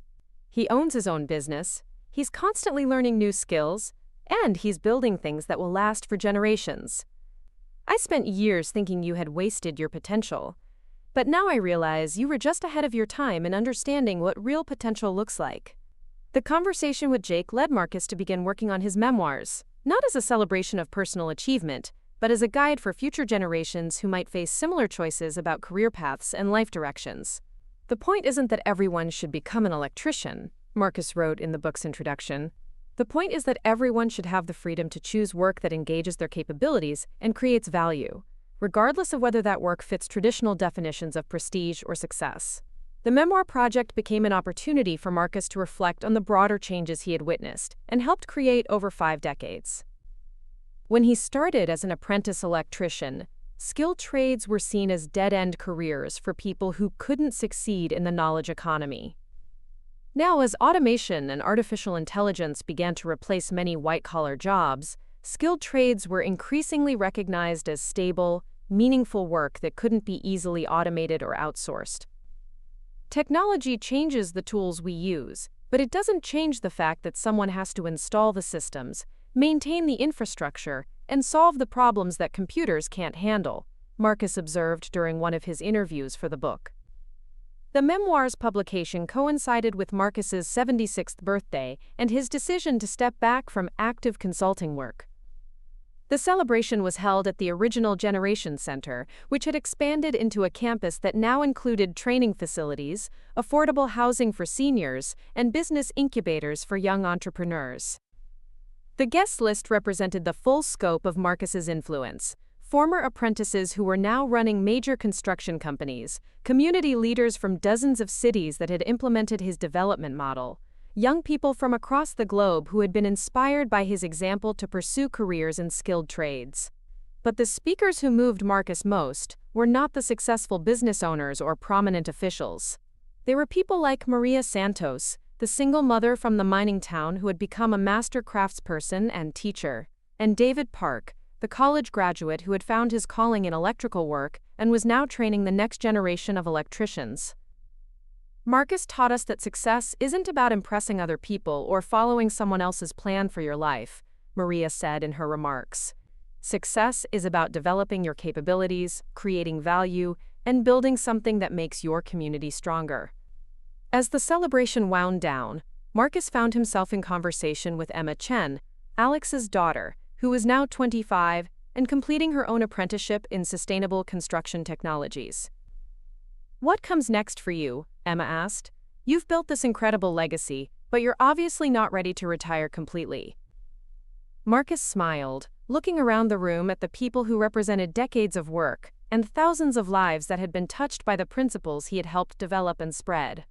"He owns his own business, he's constantly learning new skills, and he's building things that will last for generations. I spent years thinking you had wasted your potential, but now I realize you were just ahead of your time in understanding what real potential looks like." The conversation with Jake led Marcus to begin working on his memoirs, not as a celebration of personal achievement, but as a guide for future generations who might face similar choices about career paths and life directions. "The point isn't that everyone should become an electrician," Marcus wrote in the book's introduction. "The point is that everyone should have the freedom to choose work that engages their capabilities and creates value, regardless of whether that work fits traditional definitions of prestige or success." The memoir project became an opportunity for Marcus to reflect on the broader changes he had witnessed and helped create over 5 decades. When he started as an apprentice electrician, skilled trades were seen as dead-end careers for people who couldn't succeed in the knowledge economy. Now, as automation and artificial intelligence began to replace many white-collar jobs, skilled trades were increasingly recognized as stable, meaningful work that couldn't be easily automated or outsourced. Technology changes the tools we use, but it doesn't change the fact that someone has to install the systems, maintain the infrastructure, and solve the problems that computers can't handle, Marcus observed during one of his interviews for the book. The memoir's publication coincided with Marcus's 76th birthday and his decision to step back from active consulting work. The celebration was held at the original Generation Center, which had expanded into a campus that now included training facilities, affordable housing for seniors, and business incubators for young entrepreneurs. The guest list represented the full scope of Marcus's influence: former apprentices who were now running major construction companies, community leaders from dozens of cities that had implemented his development model, young people from across the globe who had been inspired by his example to pursue careers in skilled trades. But the speakers who moved Marcus most were not the successful business owners or prominent officials. They were people like Maria Santos, the single mother from the mining town who had become a master craftsperson and teacher, and David Park, the college graduate who had found his calling in electrical work and was now training the next generation of electricians. Marcus taught us that success isn't about impressing other people or following someone else's plan for your life, Maria said in her remarks. Success is about developing your capabilities, creating value, and building something that makes your community stronger. As the celebration wound down, Marcus found himself in conversation with Emma Chen, Alex's daughter, who was now 25 and completing her own apprenticeship in sustainable construction technologies. "What comes next for you?" Emma asked. "You've built this incredible legacy, but you're obviously not ready to retire completely." Marcus smiled, looking around the room at the people who represented decades of work and thousands of lives that had been touched by the principles he had helped develop and spread.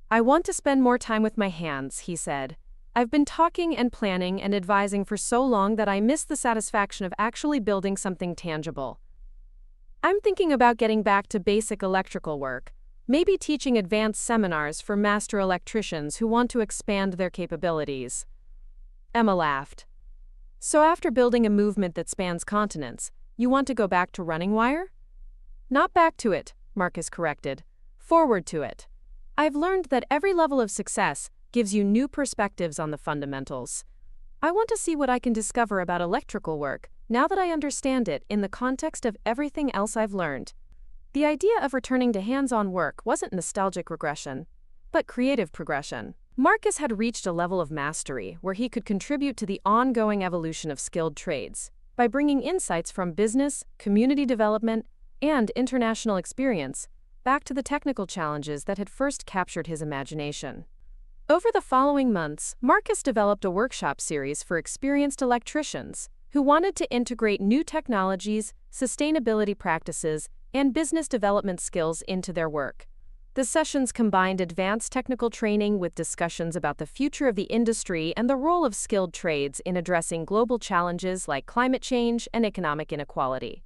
"I want to spend more time with my hands," he said. "I've been talking and planning and advising for so long that I miss the satisfaction of actually building something tangible. I'm thinking about getting back to basic electrical work, maybe teaching advanced seminars for master electricians who want to expand their capabilities." Emma laughed. "So after building a movement that spans continents, you want to go back to running wire?" "Not back to it," Marcus corrected. "Forward to it. I've learned that every level of success gives you new perspectives on the fundamentals. I want to see what I can discover about electrical work now that I understand it in the context of everything else I've learned." The idea of returning to hands-on work wasn't nostalgic regression, but creative progression. Marcus had reached a level of mastery where he could contribute to the ongoing evolution of skilled trades by bringing insights from business, community development, and international experience back to the technical challenges that had first captured his imagination. Over the following months, Marcus developed a workshop series for experienced electricians who wanted to integrate new technologies, sustainability practices, and business development skills into their work. The sessions combined advanced technical training with discussions about the future of the industry and the role of skilled trades in addressing global challenges like climate change and economic inequality.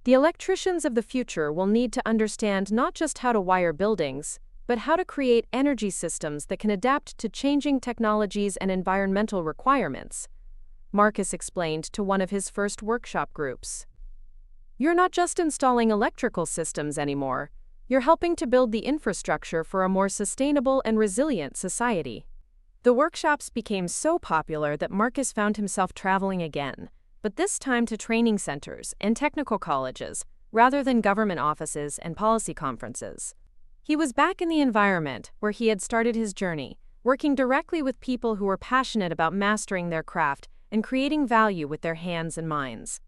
The electricians of the future will need to understand not just how to wire buildings, but how to create energy systems that can adapt to changing technologies and environmental requirements, Marcus explained to one of his first workshop groups. "You're not just installing electrical systems anymore, you're helping to build the infrastructure for a more sustainable and resilient society." The workshops became so popular that Marcus found himself traveling again, but this time to training centers and technical colleges, rather than government offices and policy conferences. He was back in the environment where he had started his journey, working directly with people who were passionate about mastering their craft and creating value with their hands and minds.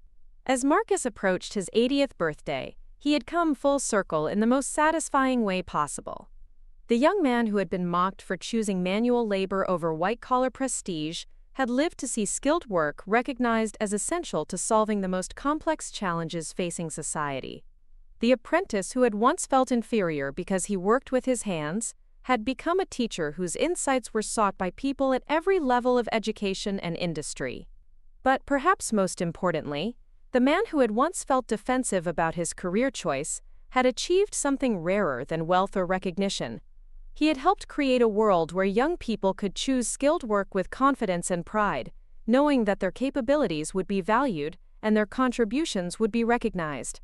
As Marcus approached his 80th birthday, he had come full circle in the most satisfying way possible. The young man who had been mocked for choosing manual labor over white-collar prestige had lived to see skilled work recognized as essential to solving the most complex challenges facing society. The apprentice who had once felt inferior because he worked with his hands had become a teacher whose insights were sought by people at every level of education and industry. But perhaps most importantly, the man who had once felt defensive about his career choice had achieved something rarer than wealth or recognition. He had helped create a world where young people could choose skilled work with confidence and pride, knowing that their capabilities would be valued and their contributions would be recognized.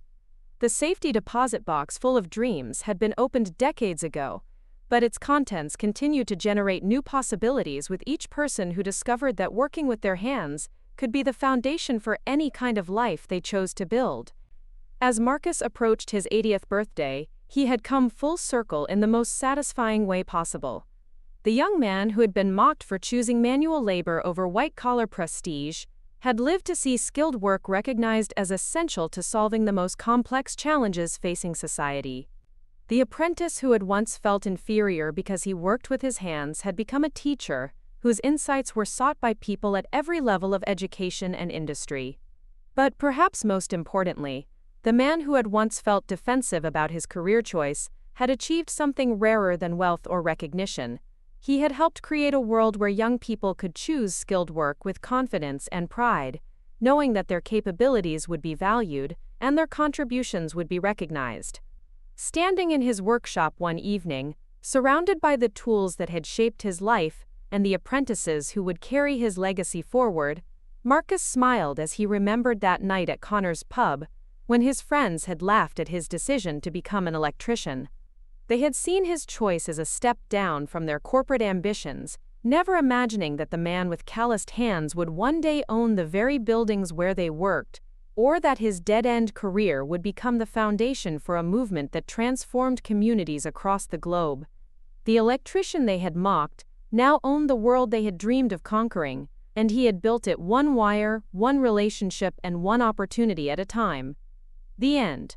The safety deposit box full of dreams had been opened decades ago, but its contents continued to generate new possibilities with each person who discovered that working with their hands could be the foundation for any kind of life they chose to build. As Marcus approached his 80th birthday, he had come full circle in the most satisfying way possible. The young man who had been mocked for choosing manual labor over white-collar prestige had lived to see skilled work recognized as essential to solving the most complex challenges facing society. The apprentice who had once felt inferior because he worked with his hands had become a teacher whose insights were sought by people at every level of education and industry. But perhaps most importantly, the man who had once felt defensive about his career choice had achieved something rarer than wealth or recognition. He had helped create a world where young people could choose skilled work with confidence and pride, knowing that their capabilities would be valued and their contributions would be recognized. Standing in his workshop one evening, Surrounded by the tools that had shaped his life and the apprentices who would carry his legacy forward, Marcus smiled as he remembered that night at Connor's pub, when his friends had laughed at his decision to become an electrician. They had seen his choice as a step down from their corporate ambitions, never imagining that the man with calloused hands would one day own the very buildings where they worked, or that his dead-end career would become the foundation for a movement that transformed communities across the globe. The electrician they had mocked now owned the world they had dreamed of conquering, and he had built it one wire, one relationship, and one opportunity at a time. The end.